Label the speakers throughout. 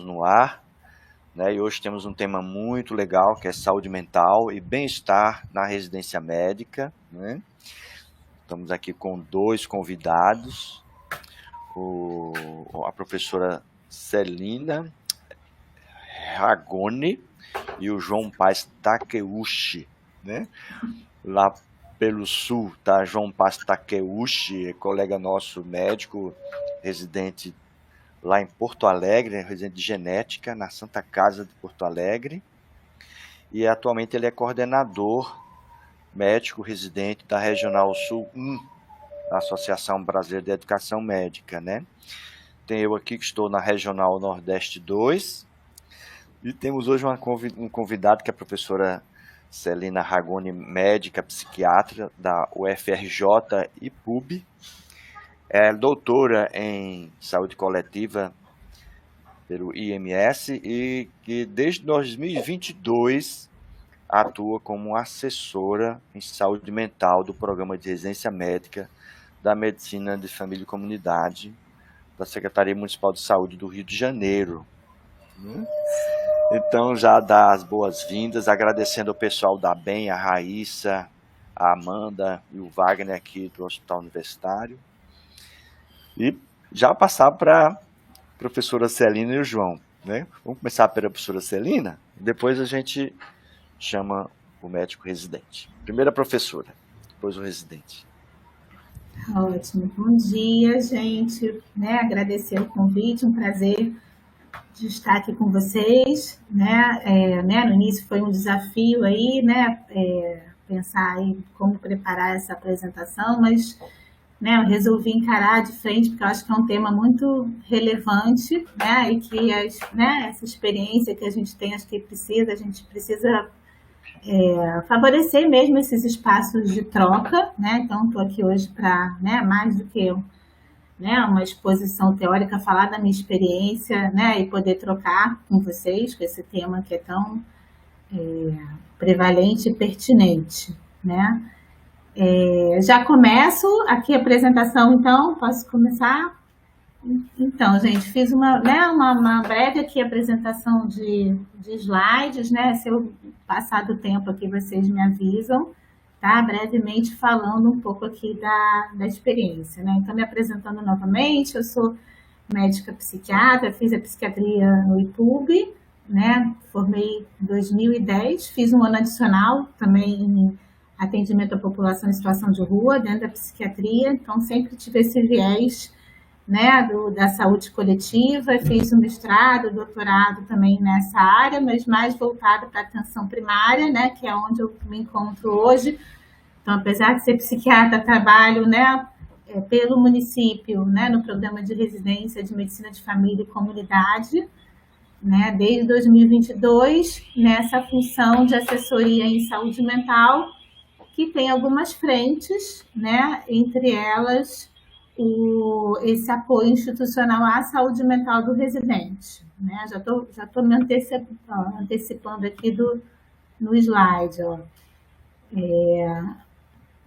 Speaker 1: no ar, né? E hoje temos um tema muito legal, que é saúde mental e bem-estar na residência médica, né? Estamos aqui com 2 convidados, a professora Celina Ragone e o João Paz Takeuchi, né? Lá pelo sul, tá? João Paz Takeuchi, colega nosso médico, residente lá em Porto Alegre, residente de genética, na Santa Casa de Porto Alegre. E atualmente ele é coordenador médico residente da Regional Sul 1, da Associação Brasileira de Educação Médica, né? Tem eu aqui que estou na Regional Nordeste 2. E temos hoje um convidado que é a professora Celina Ragone, médica psiquiatra da UFRJ e PUB. É doutora em saúde coletiva pelo IMS e que desde 2022 atua como assessora em saúde mental do programa de residência médica da Medicina de Família e Comunidade da Secretaria Municipal de Saúde do Rio de Janeiro. Então já dá as boas-vindas, agradecendo ao pessoal da BEM, a Raíssa, a Amanda e o Wagner aqui do Hospital Universitário. E já passar para a professora Celina e o João, né? Vamos começar pela professora Celina, depois a gente chama o médico residente. Primeiro a professora, depois o residente.
Speaker 2: Ótimo. Bom dia, gente. Agradecer o convite, um prazer de estar aqui com vocês. No início foi um desafio aí, pensar aí como preparar essa apresentação, mas eu resolvi encarar de frente, porque eu acho que é um tema muito relevante, e que essa experiência que a gente tem, acho que a gente precisa favorecer mesmo esses espaços de troca, Então, estou aqui hoje para, mais do que uma exposição teórica, falar da minha experiência, e poder trocar com vocês, com esse tema que é tão prevalente e pertinente, Já começo aqui a apresentação, então, posso começar? Então, gente, fiz uma breve aqui apresentação de slides, Se eu passar do tempo aqui, vocês me avisam, tá? Brevemente falando um pouco aqui da experiência, Então, me apresentando novamente, eu sou médica psiquiatra, fiz a psiquiatria no IPUB, Formei em 2010, fiz um ano adicional também em atendimento à população em situação de rua, dentro da psiquiatria, então sempre tive esse viés da saúde coletiva, fiz um mestrado, doutorado também nessa área, mas mais voltado para a atenção primária, que é onde eu me encontro hoje. Então, apesar de ser psiquiatra, trabalho pelo município, no programa de residência de medicina de família e comunidade, desde 2022, nessa função de assessoria em saúde mental, que tem algumas frentes, entre elas esse apoio institucional à saúde mental do residente. Já estou me antecipando aqui no slide.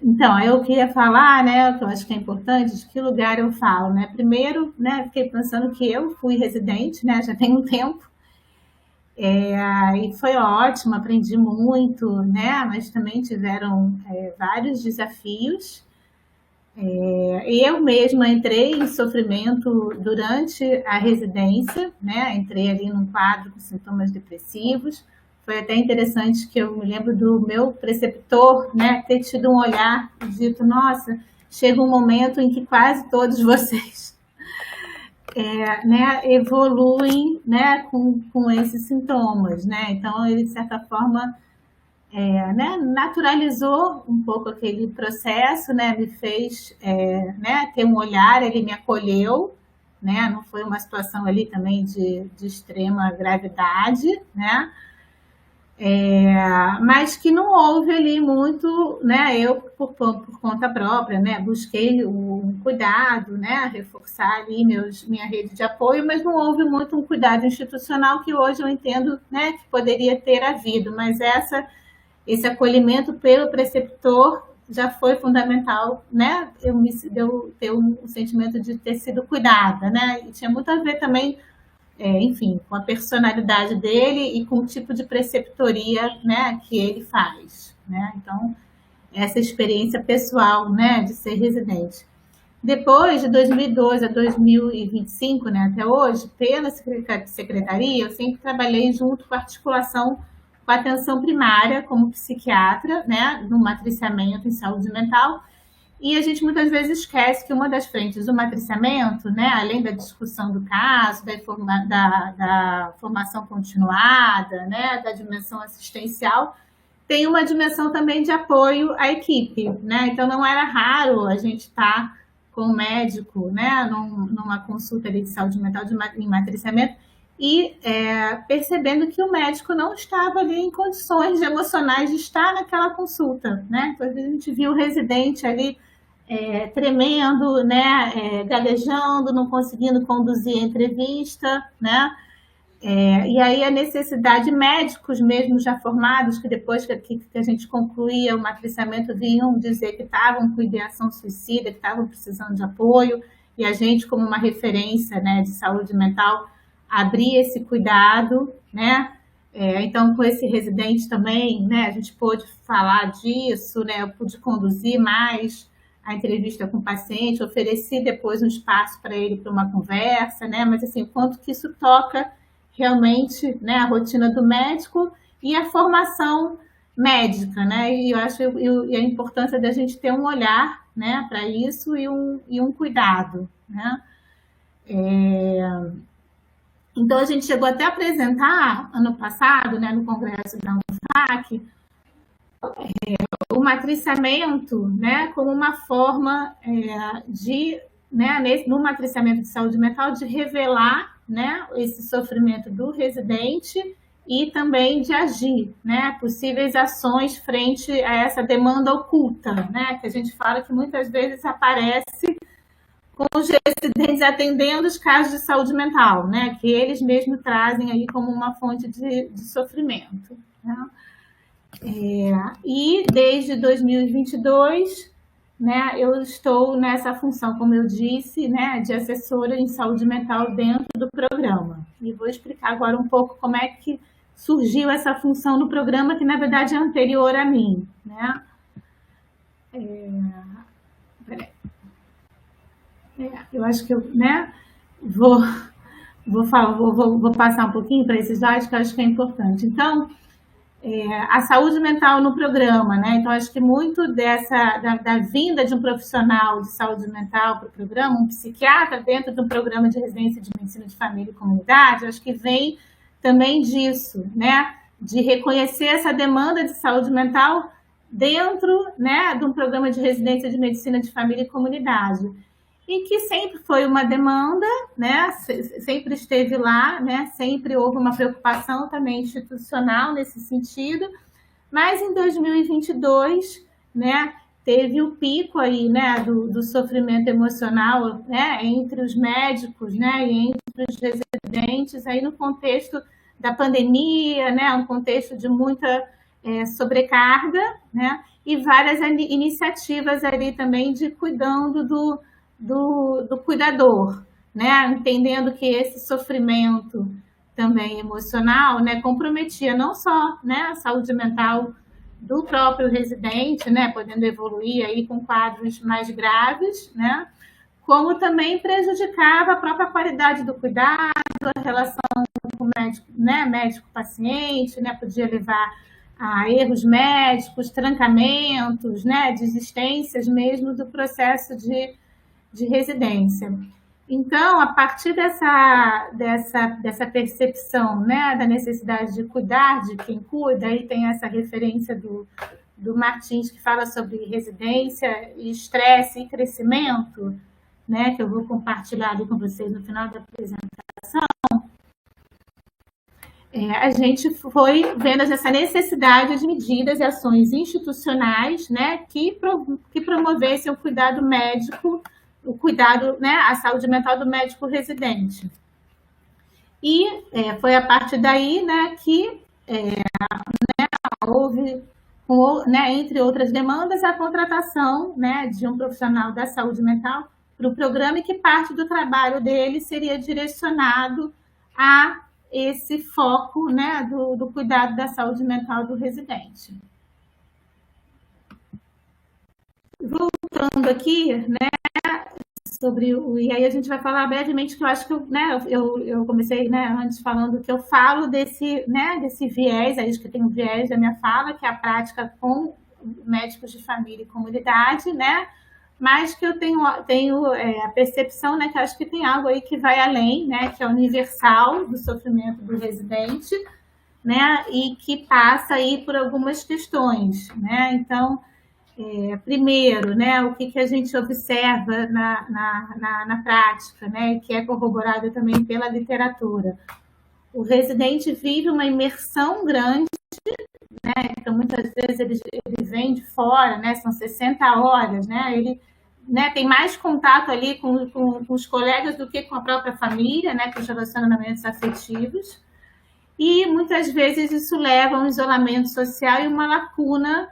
Speaker 2: Então, eu queria falar, que eu acho que é importante, de que lugar eu falo. Primeiro, fiquei pensando que eu fui residente, já tem um tempo, e foi ótimo, aprendi muito, mas também tiveram vários desafios. Eu mesma entrei em sofrimento durante a residência, Entrei ali num quadro com sintomas depressivos. Foi até interessante que eu me lembro do meu preceptor, ter tido um olhar e dito, nossa, chega um momento em que quase todos vocês evoluem com esses sintomas, Então, ele, de certa forma, naturalizou um pouco aquele processo, me fez ter um olhar, ele me acolheu, não foi uma situação ali também de extrema gravidade, mas que não houve ali muito, eu por conta própria, busquei o cuidado, reforçar ali minha rede de apoio, mas não houve muito um cuidado institucional que hoje eu entendo, que poderia ter havido, mas esse acolhimento pelo preceptor já foi fundamental, eu ter um sentimento de ter sido cuidada, e tinha muito a ver também enfim, com a personalidade dele e com o tipo de preceptoria, né, que ele faz, né? Então, essa experiência pessoal, né, de ser residente. Depois, de 2012 a 2025, né, até hoje, pela secretaria, eu sempre trabalhei junto com a articulação com a atenção primária, como psiquiatra, né, no matriciamento em saúde mental. E a gente muitas vezes esquece que uma das frentes do matriciamento, né, além da discussão do caso, da formação continuada, né, da dimensão assistencial, tem uma dimensão também de apoio à equipe, né? Então não era raro a gente estar com o médico, né, numa consulta ali de saúde mental em matriciamento e percebendo que o médico não estava ali em condições emocionais de estar naquela consulta, né? Então, a gente viu o residente ali tremendo, né, gaguejando, não conseguindo conduzir a entrevista, né? E aí a necessidade, médicos mesmo já formados, que depois que a gente concluía o matriciamento, vinham dizer que estavam com ideação suicida, que estavam precisando de apoio, e a gente, como uma referência, né, de saúde mental, abria esse cuidado, né? Então, com esse residente também, né, a gente pôde falar disso, né? Eu pude conduzir mais a entrevista com o paciente, ofereci depois um espaço para ele para uma conversa, né? Mas assim, o quanto que isso toca realmente, né, a rotina do médico e a formação médica, né? E eu acho e a importância da gente ter um olhar, né, para isso e um cuidado, né? Então a gente chegou até a apresentar ano passado, né, no congresso da UNFAC, o matriciamento, né, como uma forma de, né, no matriciamento de saúde mental, de revelar, né, esse sofrimento do residente e também de agir, né, possíveis ações frente a essa demanda oculta, né, que a gente fala que muitas vezes aparece com os residentes atendendo os casos de saúde mental, né, que eles mesmos trazem aí como uma fonte de sofrimento, né? E desde 2022, né, eu estou nessa função, como eu disse, né, de assessora em saúde mental dentro do programa. E vou explicar agora um pouco como é que surgiu essa função no programa, que na verdade é anterior a mim, né? Eu acho que eu, né, vou passar um pouquinho para esses dados que eu acho que é importante. Então, a saúde mental no programa, né? Então, acho que muito da vinda de um profissional de saúde mental para o programa, um psiquiatra dentro de um programa de residência de medicina de família e comunidade, acho que vem também disso, né? De reconhecer essa demanda de saúde mental dentro, né, de um programa de residência de medicina de família e comunidade. E que sempre foi uma demanda, né? Sempre esteve lá, né? Sempre houve uma preocupação também institucional nesse sentido, mas em 2022, né, teve o pico aí, né, do sofrimento emocional, né, entre os médicos, né, e entre os residentes, aí no contexto da pandemia, né, um contexto de muita sobrecarga, né, e várias iniciativas ali também de cuidando do cuidador, né? Entendendo que esse sofrimento também emocional, né, comprometia não só, né, a saúde mental do próprio residente, né, podendo evoluir aí com quadros mais graves, né, como também prejudicava a própria qualidade do cuidado, a relação com o médico, né, médico-paciente, né, podia levar a erros médicos, trancamentos, né, desistências mesmo do processo de residência. Então, a partir dessa percepção, né, da necessidade de cuidar de quem cuida, aí tem essa referência do Martins, que fala sobre residência, estresse e crescimento, né, que eu vou compartilhar ali com vocês no final da apresentação. A gente foi vendo essa necessidade de medidas e ações institucionais, né, que promovessem o cuidado médico, o cuidado, né, a saúde mental do médico residente. E foi a partir daí, né, que houve, né, entre outras demandas, a contratação, né, de um profissional da saúde mental para o programa, e que parte do trabalho dele seria direcionado a esse foco, né, do cuidado da saúde mental do residente. Voltando aqui, né, e aí a gente vai falar brevemente, que eu acho que eu comecei, né, antes falando que eu falo desse viés, aí que tem o viés da minha fala, que é a prática com médicos de família e comunidade, né, mas que eu tenho a percepção, né, que eu acho que tem algo aí que vai além, né, que é universal do sofrimento do residente, né, e que passa aí por algumas questões, né, então, primeiro, né, o que a gente observa na prática, né, que é corroborado também pela literatura. O residente vive uma imersão grande, né, então muitas vezes ele vem de fora, né, são 60 horas, né, ele, né, tem mais contato ali com os colegas do que com a própria família, né, com os relacionamentos afetivos, e muitas vezes isso leva a um isolamento social e uma lacuna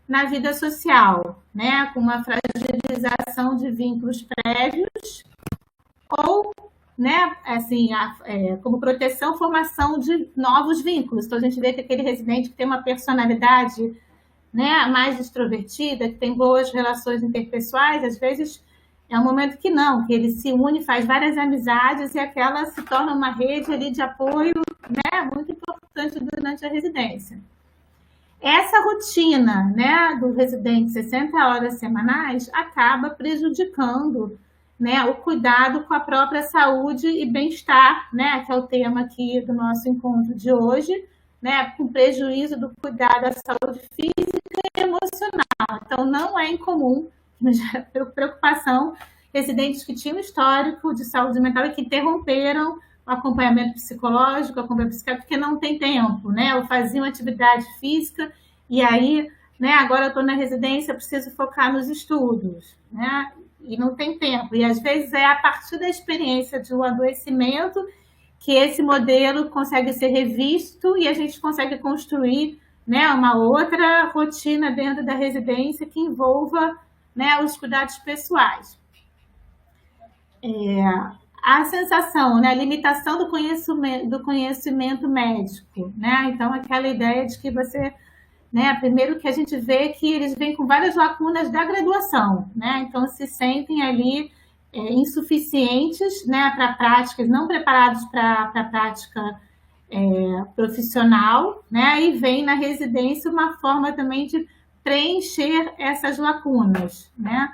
Speaker 2: na vida social, né, com uma fragilização de vínculos prévios ou, né, assim, como proteção, formação de novos vínculos. Então a gente vê que aquele residente que tem uma personalidade, né, mais extrovertida, que tem boas relações interpessoais, às vezes é um momento que não, que ele se une, faz várias amizades e aquela se torna uma rede ali de apoio, né, muito importante durante a residência. Essa rotina, né, do residente 60 horas semanais acaba prejudicando, né, o cuidado com a própria saúde e bem-estar, né, que é o tema aqui do nosso encontro de hoje, né, com prejuízo do cuidado da saúde física e emocional. Então, não é incomum, preocupação, residentes que tinham histórico de saúde mental e que interromperam o acompanhamento psicológico, acompanhamento psiquiátrico, porque não tem tempo, né? Ou faziam atividade física e aí, né, agora eu estou na residência, eu preciso focar nos estudos, né? E não tem tempo. E às vezes é a partir da experiência de um adoecimento que esse modelo consegue ser revisto e a gente consegue construir, né, uma outra rotina dentro da residência que envolva, né, os cuidados pessoais. A sensação, né, a limitação do conhecimento médico, né? Então, aquela ideia de que você, né, primeiro que a gente vê que eles vêm com várias lacunas da graduação, né? Então, se sentem ali insuficientes, né, para práticas, não preparados para a prática profissional, né? E vem na residência uma forma também de preencher essas lacunas, né?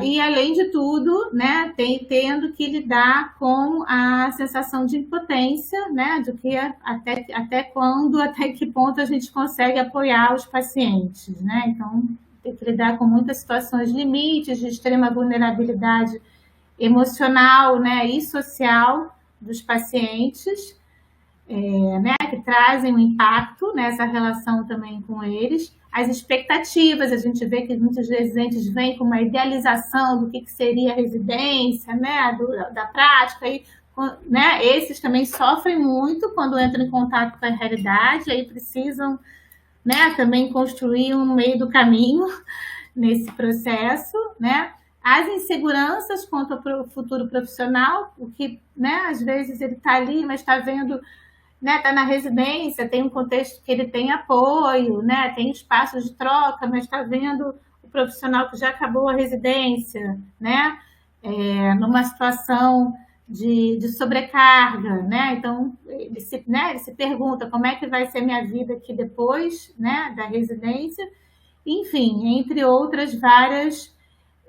Speaker 2: E além de tudo, né, tendo que lidar com a sensação de impotência, né, do que até quando, até que ponto a gente consegue apoiar os pacientes, né? Então, tem que lidar com muitas situações limites, de extrema vulnerabilidade emocional, né, e social dos pacientes, né, que trazem um impacto nessa relação também com eles. As expectativas, a gente vê que muitos residentes vêm com uma idealização do que seria a residência, né, da prática, e, né, esses também sofrem muito quando entram em contato com a realidade, aí precisam, né, também construir um meio do caminho nesse processo, né? As inseguranças quanto ao futuro profissional, o que, né, às vezes ele está ali, mas está vendo, né, tá na residência, tem um contexto que ele tem apoio, né, tem espaços de troca, mas está vendo o profissional que já acabou a residência, né, numa situação de sobrecarga, né, então ele se pergunta como é que vai ser minha vida aqui depois, né, da residência, enfim, entre outras várias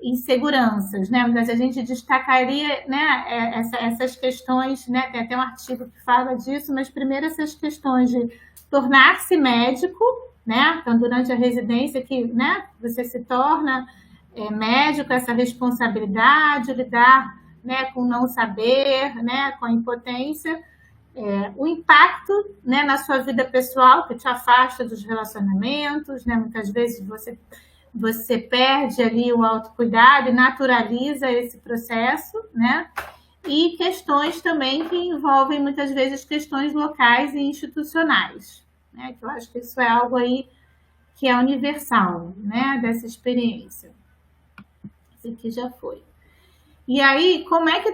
Speaker 2: inseguranças, né? Mas a gente destacaria, né, essas questões, né? Tem até um artigo que fala disso, mas primeiro essas questões de tornar-se médico, né? Então, durante a residência que, né, você se torna médico, essa responsabilidade, lidar, né, com não saber, né, com a impotência, o impacto, né, na sua vida pessoal, que te afasta dos relacionamentos, né? Muitas vezes você perde ali o autocuidado e naturaliza esse processo, né? E questões também que envolvem muitas vezes questões locais e institucionais, né? Que eu acho que isso é algo aí que é universal, né? Dessa experiência. Esse aqui já foi. E aí, como é que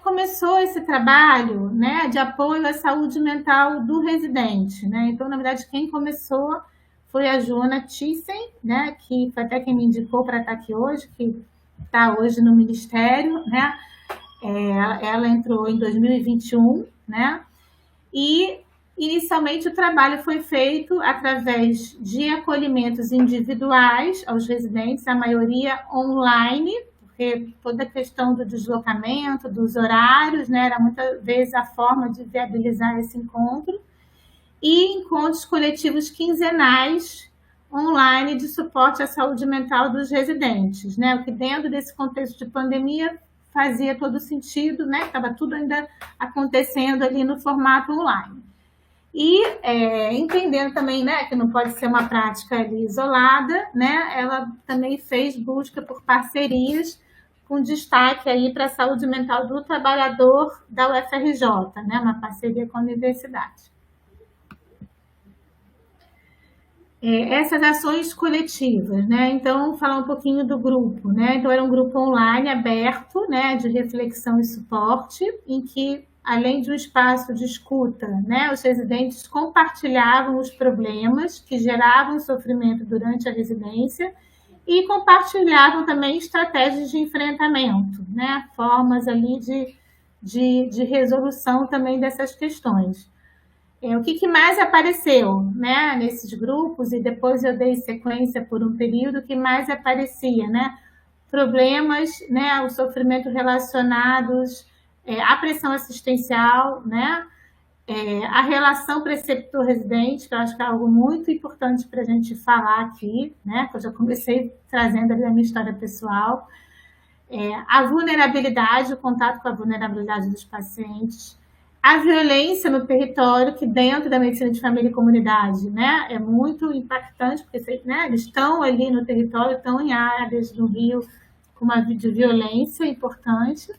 Speaker 2: começou esse trabalho, né, de apoio à saúde mental do residente, né? Então, na verdade, quem começou foi a Joana Thyssen, né, que foi até quem me indicou para estar aqui hoje, que está hoje no Ministério, né? Ela entrou em 2021, né? E inicialmente o trabalho foi feito através de acolhimentos individuais aos residentes, a maioria online, porque toda a questão do deslocamento, dos horários, né, era muitas vezes a forma de viabilizar esse encontro, e encontros coletivos quinzenais online de suporte à saúde mental dos residentes, né? O que dentro desse contexto de pandemia fazia todo sentido, né? Estava tudo ainda acontecendo ali no formato online. E entendendo também, né, que não pode ser uma prática ali isolada, né? Ela também fez busca por parcerias com destaque aí para a saúde mental do trabalhador da UFRJ, né? Uma parceria com a universidade. Essas ações coletivas, né? Então, falar um pouquinho do grupo, né? Então, era um grupo online aberto, né, de reflexão e suporte, em que, além de um espaço de escuta, né, os residentes compartilhavam os problemas que geravam sofrimento durante a residência e compartilhavam também estratégias de enfrentamento, né? Formas ali de resolução também dessas questões. O que mais apareceu, né, nesses grupos, e depois eu dei sequência por um período, que mais aparecia, né? Problemas, né, o sofrimento relacionados à pressão assistencial, né? A relação preceptor-residente, que eu acho que é algo muito importante para a gente falar aqui, né? Que eu já comecei trazendo ali a minha história pessoal. A vulnerabilidade, o contato com a vulnerabilidade dos pacientes, a violência no território, que dentro da medicina de família e comunidade, né, é muito impactante, porque, né, eles estão ali no território, estão em áreas do Rio com uma de violência importante.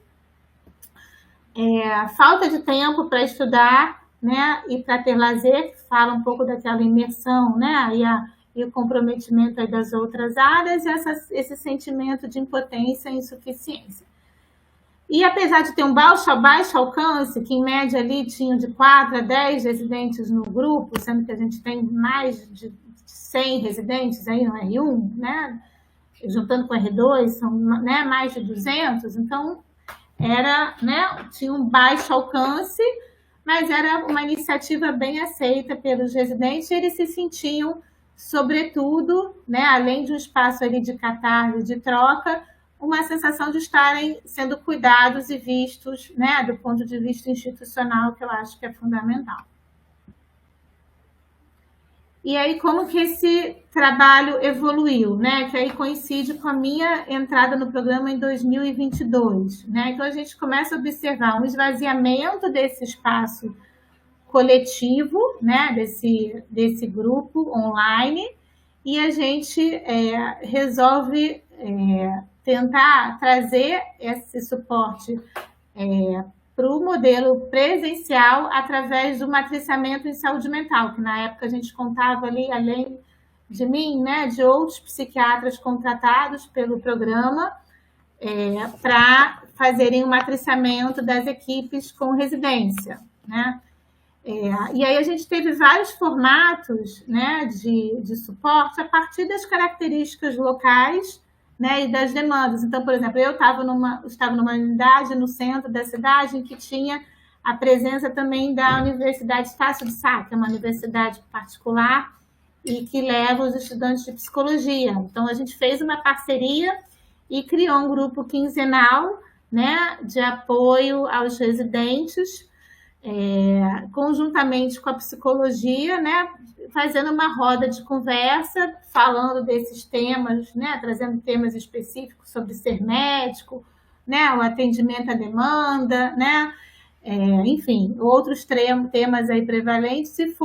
Speaker 2: A falta de tempo para estudar, né, e para ter lazer, que fala um pouco daquela imersão, né, e o comprometimento aí das outras áreas, e esse sentimento de impotência e insuficiência. E apesar de ter um baixo alcance, que em média ali tinham de 4 a 10 residentes no grupo, sendo que a gente tem mais de 100 residentes aí no R1, né? Juntando com o R2, são, né, mais de 200, então tinha um baixo alcance, mas era uma iniciativa bem aceita pelos residentes, e eles se sentiam, sobretudo, né, além de um espaço ali de catarse, de troca, uma sensação de estarem sendo cuidados e vistos, né, do ponto de vista institucional, que eu acho que é fundamental. E aí, como que esse trabalho evoluiu, né? Que aí coincide com a minha entrada no programa em 2022, né? Então, a gente começa a observar um esvaziamento desse espaço coletivo, né, desse grupo online, e a gente resolve tentar trazer esse suporte para o modelo presencial através do matriciamento em saúde mental, que na época a gente contava ali, além de mim, né, de outros psiquiatras contratados pelo programa para fazerem o matriciamento das equipes com residência, né? E aí a gente teve vários formatos, né, de suporte a partir das características locais, né, e das demandas. Então, por exemplo, eu estava numa unidade no centro da cidade em que tinha a presença também da Universidade Estácio de Sá, que é uma universidade particular e que leva os estudantes de psicologia. Então, a gente fez uma parceria e criou um grupo quinzenal, né, de apoio aos residentes, conjuntamente com a psicologia, né, fazendo uma roda de conversa, falando desses temas, né, trazendo temas específicos sobre ser médico, né, o atendimento à demanda, né, enfim, outros temas aí prevalentes, e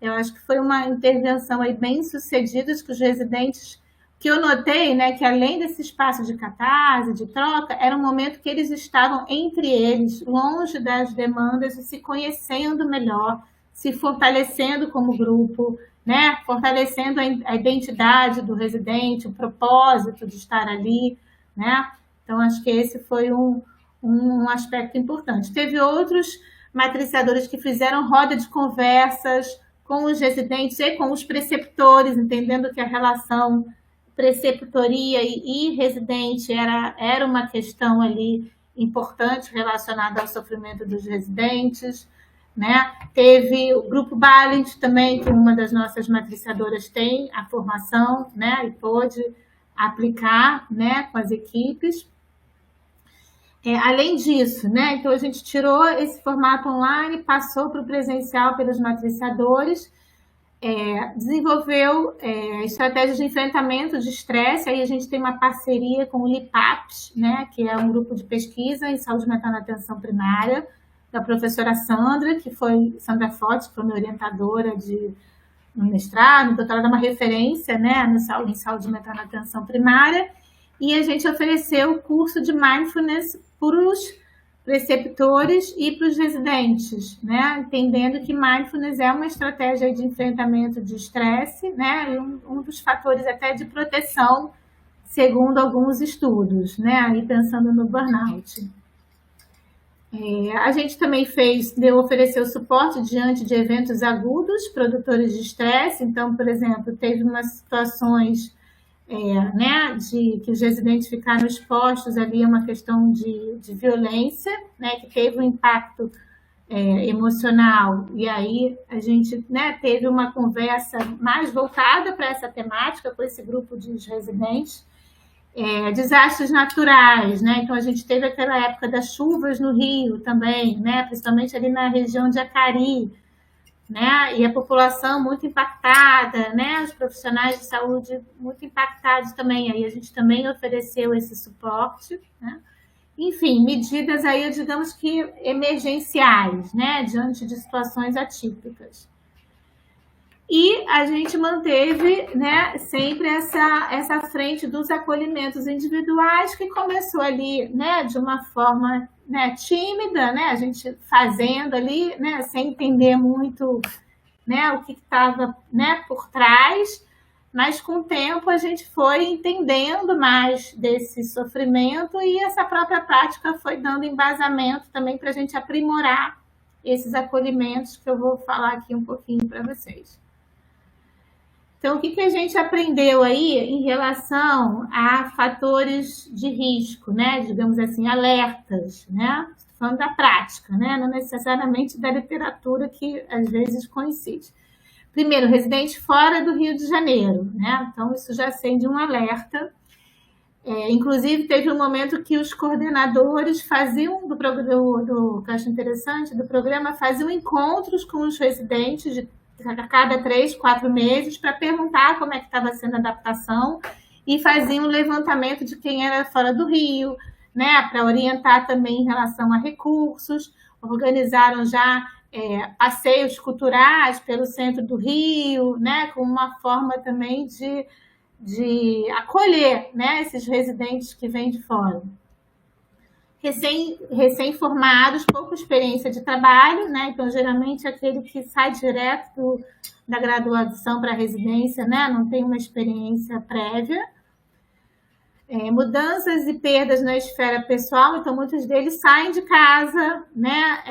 Speaker 2: eu acho que foi uma intervenção aí bem sucedida, que os residentes, que eu notei, né, que além desse espaço de catarse, de troca, era um momento que eles estavam entre eles, longe das demandas, e se conhecendo melhor, se fortalecendo como grupo, né, fortalecendo a identidade do residente, o propósito de estar ali, né, Então, acho que esse foi um aspecto importante. Teve outros matriciadores que fizeram roda de conversas com os residentes e com os preceptores, entendendo que a relação preceptoria e residente era uma questão ali importante relacionada ao sofrimento dos residentes, né? Teve o grupo Balint também, que uma das nossas matriciadoras tem a formação, né? E pôde aplicar, né, com as equipes. Além disso, né, então a gente tirou esse formato online, passou para o presencial pelos matriciadores, desenvolveu estratégias de enfrentamento de estresse. Aí a gente tem uma parceria com o LIPAPS, né, que é um grupo de pesquisa em saúde mental na atenção primária, da professora Sandra Fortes, que foi minha orientadora no mestrado, no doutorado, é uma referência, né, em saúde mental na atenção primária. E a gente ofereceu o curso de Mindfulness para os preceptores e para os residentes, né? Entendendo que Mindfulness é uma estratégia de enfrentamento de estresse, né? E um dos fatores até de proteção, segundo alguns estudos, né? Aí pensando no burnout. A gente também ofereceu suporte diante de eventos agudos, produtores de estresse. Então, por exemplo, teve umas situações né, de que os residentes ficaram expostos ali a uma questão de violência, né, que teve um impacto emocional, e aí a gente, né, teve uma conversa mais voltada para essa temática com esse grupo de residentes. Desastres naturais, né? Então a gente teve aquela época das chuvas no Rio também, né, principalmente ali na região de Acari, né? E a população muito impactada, né? Os profissionais de saúde muito impactados também. Aí a gente também ofereceu esse suporte, né? Enfim, medidas aí, digamos que emergenciais, né? Diante de situações atípicas. E a gente manteve, né, sempre essa frente dos acolhimentos individuais, que começou ali, né, de uma forma, né, tímida, né, a gente fazendo ali, né, sem entender muito, né, o que estava, né, por trás, mas com o tempo a gente foi entendendo mais desse sofrimento e essa própria prática foi dando embasamento também para a gente aprimorar esses acolhimentos, que eu vou falar aqui um pouquinho para vocês. Então, o que a gente aprendeu aí em relação a fatores de risco, né? Digamos assim, alertas, né? Estou falando da prática, né? Não necessariamente da literatura, que às vezes coincide. Primeiro, residente fora do Rio de Janeiro, né? Então, isso já acende um alerta. Inclusive, teve um momento que os coordenadores faziam, que eu acho interessante, do programa, faziam encontros com os residentes a cada 3, 4 meses, para perguntar como é que estava sendo a adaptação, e faziam um levantamento de quem era fora do Rio, né, para orientar também em relação a recursos. Organizaram já passeios culturais pelo centro do Rio, né, com uma forma também de acolher, né, esses residentes que vêm de fora. Recém-formados, pouca experiência de trabalho, né? Então, geralmente, aquele que sai direto da graduação para a residência, né, não tem uma experiência prévia. Mudanças e perdas na esfera pessoal, então muitos deles saem de casa, né,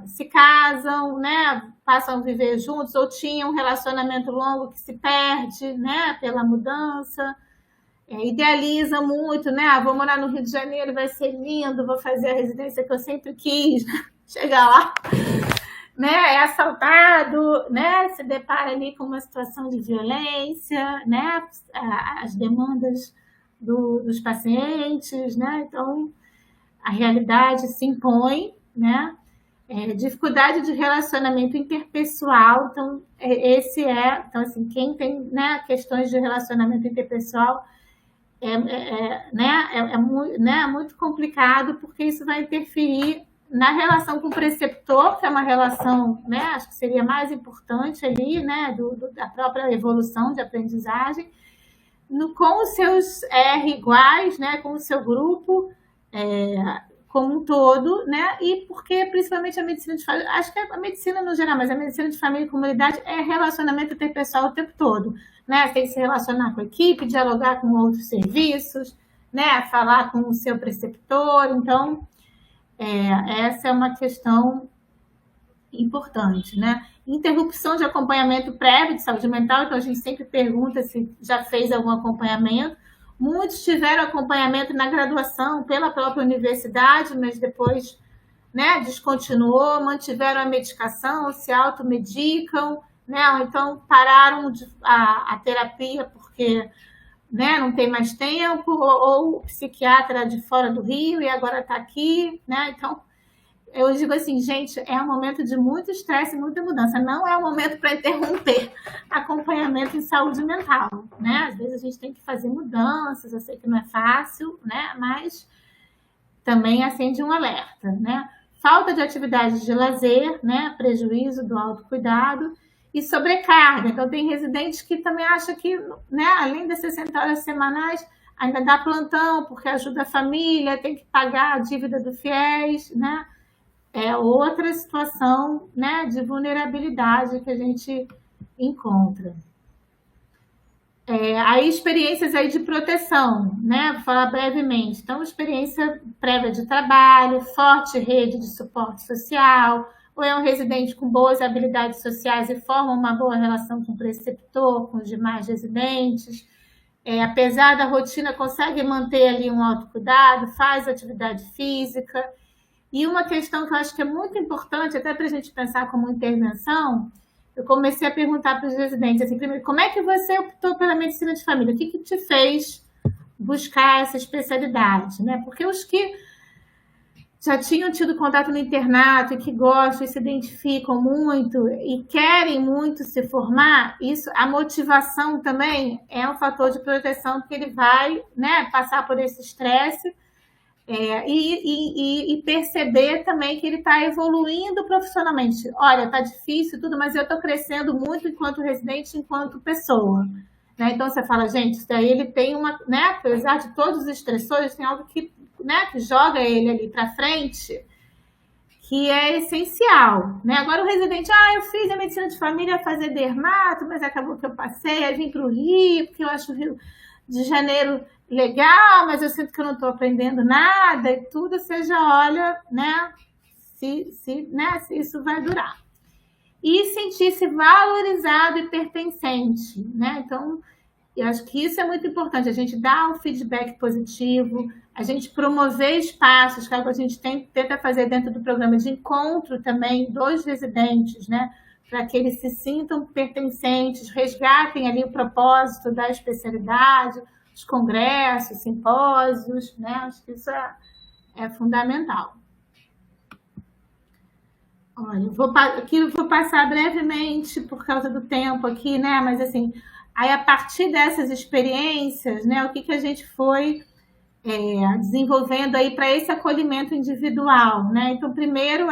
Speaker 2: se casam, né, passam a viver juntos, ou tinham um relacionamento longo que se perde, né, pela mudança. Idealiza muito, né? Vou morar no Rio de Janeiro, vai ser lindo, vou fazer a residência que eu sempre quis. Chegar lá, né? É assaltado, né? Se depara ali com uma situação de violência, né? As demandas dos pacientes, né? Então, a realidade se impõe, né? Dificuldade de relacionamento interpessoal. Então, então, assim, quem tem, né, questões de relacionamento interpessoal, muito complicado, porque isso vai interferir na relação com o preceptor, que é uma relação, né, acho que seria mais importante ali, né, da própria evolução de aprendizagem, com os seus R iguais, né, com o seu grupo como um todo, né, e porque principalmente a medicina de família, acho que a medicina no geral, mas a medicina de família e comunidade é relacionamento interpessoal o tempo todo, né, tem que se relacionar com a equipe, dialogar com outros serviços, né, falar com o seu preceptor. Então, essa é uma questão importante, né? Interrupção de acompanhamento prévio de saúde mental, então a gente sempre pergunta se já fez algum acompanhamento. Muitos tiveram acompanhamento na graduação pela própria universidade, mas depois, né, descontinuou, mantiveram a medicação, se automedicam, né, ou então pararam a terapia porque, né, não tem mais tempo, ou o psiquiatra de fora do Rio e agora está aqui, né? Então, eu digo assim, gente, é um momento de muito estresse e muita mudança. Não é um momento para interromper acompanhamento em saúde mental, né? Às vezes a gente tem que fazer mudanças, eu sei que não é fácil, né? Mas também acende um alerta, né? Falta de atividades de lazer, né? Prejuízo do autocuidado e sobrecarga. Então, tem residentes que também acham que, né, além das 60 horas semanais, ainda dá plantão, porque ajuda a família, tem que pagar a dívida do FIES, né? É outra situação, né, de vulnerabilidade que a gente encontra. Aí experiências aí de proteção, né? Vou falar brevemente. Então, experiência prévia de trabalho, forte rede de suporte social, ou é um residente com boas habilidades sociais e forma uma boa relação com o preceptor, com os demais residentes. Apesar da rotina, consegue manter ali um autocuidado, faz atividade física. E uma questão que eu acho que é muito importante, até para a gente pensar como intervenção, eu comecei a perguntar para os residentes, assim, primeiro, como é que você optou pela medicina de família? O que te fez buscar essa especialidade, né? Porque os que já tinham tido contato no internato e que gostam e se identificam muito e querem muito se formar, isso, a motivação também é um fator de proteção, porque ele vai, né, passar por esse estresse e perceber também que ele está evoluindo profissionalmente. Olha, está difícil tudo, mas eu estou crescendo muito enquanto residente, enquanto pessoa. Né? Então, você fala, gente, isso daí ele tem uma... Né, apesar de todos os estressores, tem algo que, né, que joga ele ali para frente, que é essencial. Né? Agora, o residente, eu fiz a medicina de família, fazer dermato, mas acabou que eu passei, aí vim para o Rio, porque eu acho o Rio de Janeiro legal, mas eu sinto que eu não estou aprendendo nada e tudo, você já olha, né, se isso vai durar. E sentir-se valorizado e pertencente, né? Então, eu acho que isso é muito importante, a gente dar um feedback positivo, a gente promover espaços, que é o que a gente tenta fazer dentro do programa de encontro também dos residentes, né? Para que eles se sintam pertencentes, resgatem ali o propósito da especialidade, os congressos, simpósios, né? Acho que isso é fundamental. Olha, vou passar brevemente por causa do tempo aqui, né? Mas assim, aí a partir dessas experiências, né? O que a gente foi desenvolvendo aí para esse acolhimento individual, né? Então, primeiro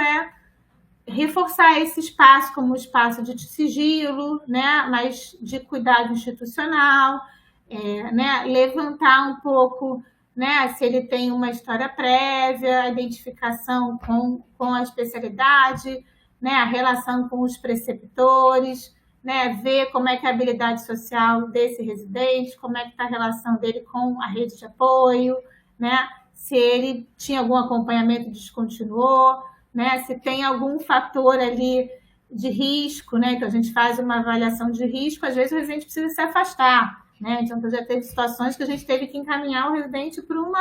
Speaker 2: reforçar esse espaço como um espaço de sigilo, né? Mas de cuidado institucional. Né, levantar um pouco, né, se ele tem uma história prévia, a identificação com a especialidade, né, a relação com os preceptores, né, ver como é que é a habilidade social desse residente, como é que está a relação dele com a rede de apoio, né, se ele tinha algum acompanhamento e descontinuou, né, se tem algum fator ali de risco, né, então a gente faz uma avaliação de risco, às vezes o residente precisa se afastar, né? Então, já teve situações que a gente teve que encaminhar o residente para um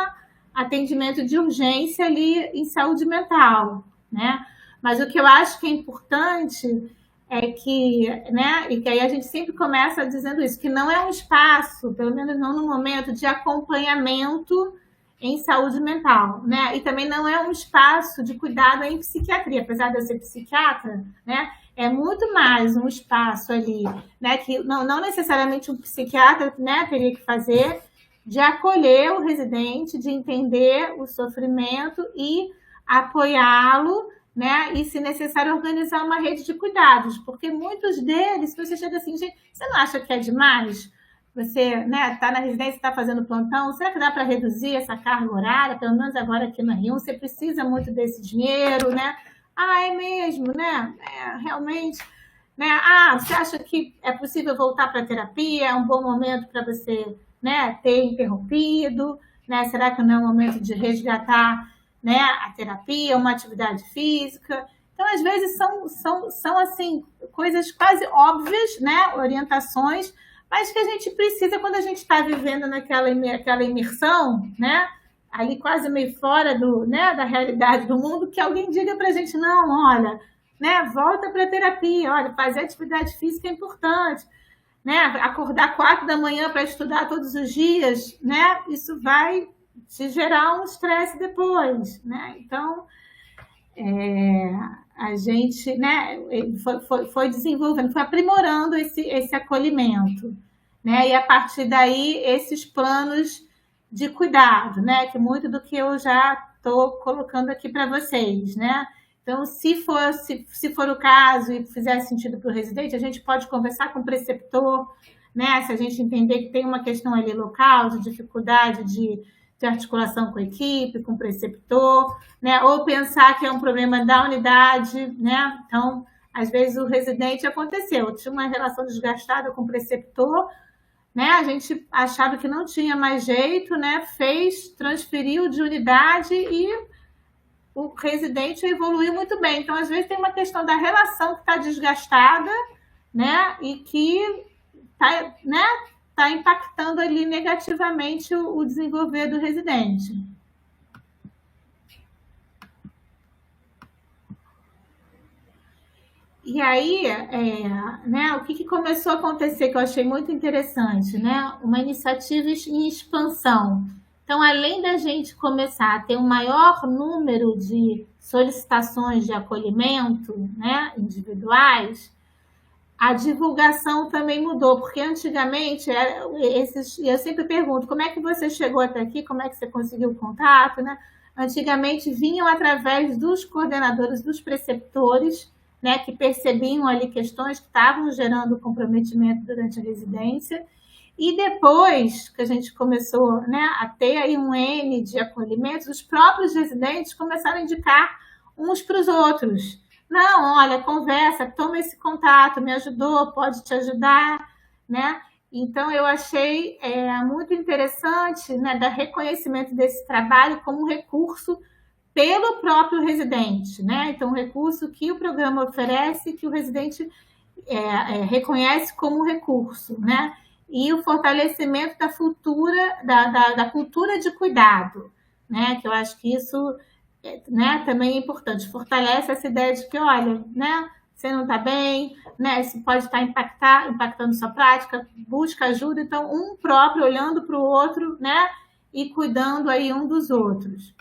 Speaker 2: atendimento de urgência ali em saúde mental, né? Mas o que eu acho que é importante é que, né, e que aí a gente sempre começa dizendo isso, que não é um espaço, pelo menos não no momento, de acompanhamento em saúde mental, né? E também não é um espaço de cuidado em psiquiatria, apesar de eu ser psiquiatra, né? É muito mais um espaço ali, né? Que não necessariamente um psiquiatra, né, teria que fazer, de acolher o residente, de entender o sofrimento e apoiá-lo, né? E, se necessário, organizar uma rede de cuidados, porque muitos deles, se você chega assim, gente, você não acha que é demais? Você, né, está na residência, está fazendo plantão, será que dá para reduzir essa carga horária, pelo menos agora aqui na Rio, você precisa muito desse dinheiro, né? É mesmo, né? Realmente, né? Você acha que é possível voltar para a terapia? É um bom momento para você, né, ter interrompido, né? Será que não é o momento de resgatar, né, a terapia, uma atividade física? Então, às vezes, são assim, coisas quase óbvias, né? Orientações, mas que a gente precisa quando a gente está vivendo aquela imersão, né? Ali quase meio fora né, da realidade do mundo, que alguém diga para a gente, não, olha, né, volta para a terapia, olha, fazer atividade física é importante, né? Acordar 4 da manhã para estudar todos os dias, né? Isso vai te gerar um estresse depois, né? Então, a gente, né, foi desenvolvendo, foi aprimorando esse acolhimento, né? E a partir daí, esses planos de cuidado, né? Que muito do que eu já estou colocando aqui para vocês, né? Então, se for o caso e fizer sentido para o residente, a gente pode conversar com o preceptor, né? Se a gente entender que tem uma questão ali local de dificuldade de articulação com a equipe, com o preceptor, né? Ou pensar que é um problema da unidade, né? Então, às vezes o residente aconteceu, tinha uma relação desgastada com o preceptor, né? A gente achava que não tinha mais jeito, né? Transferiu de unidade e o residente evoluiu muito bem. Então, às vezes tem uma questão da relação que está desgastada, né? E que está, né, tá impactando ali negativamente o desenvolver do residente. E aí, né, o que começou a acontecer que eu achei muito interessante, né? Uma iniciativa em expansão. Então, além da gente começar a ter um maior número de solicitações de acolhimento, né, individuais, a divulgação também mudou, porque antigamente, eu sempre pergunto, como é que você chegou até aqui, como é que você conseguiu o contato, né? Antigamente vinham através dos coordenadores, dos preceptores, né, que percebiam ali questões que estavam gerando comprometimento durante a residência, e depois que a gente começou, né, a ter aí um N de acolhimentos, os próprios residentes começaram a indicar uns para os outros. Não, olha, conversa, toma esse contato, me ajudou, pode te ajudar, né? Então, eu achei muito interessante, né, dar reconhecimento desse trabalho como um recurso pelo próprio residente, né? Então, um recurso que o programa oferece, que o residente reconhece como recurso, né? E o fortalecimento da cultura de cuidado, né? Que eu acho que isso, né, também é importante. Fortalece essa ideia de que, olha, né, você não está bem, né? Isso pode estar impactando sua prática, busca ajuda. Então, um próprio olhando para o outro, né? E cuidando aí um dos outros.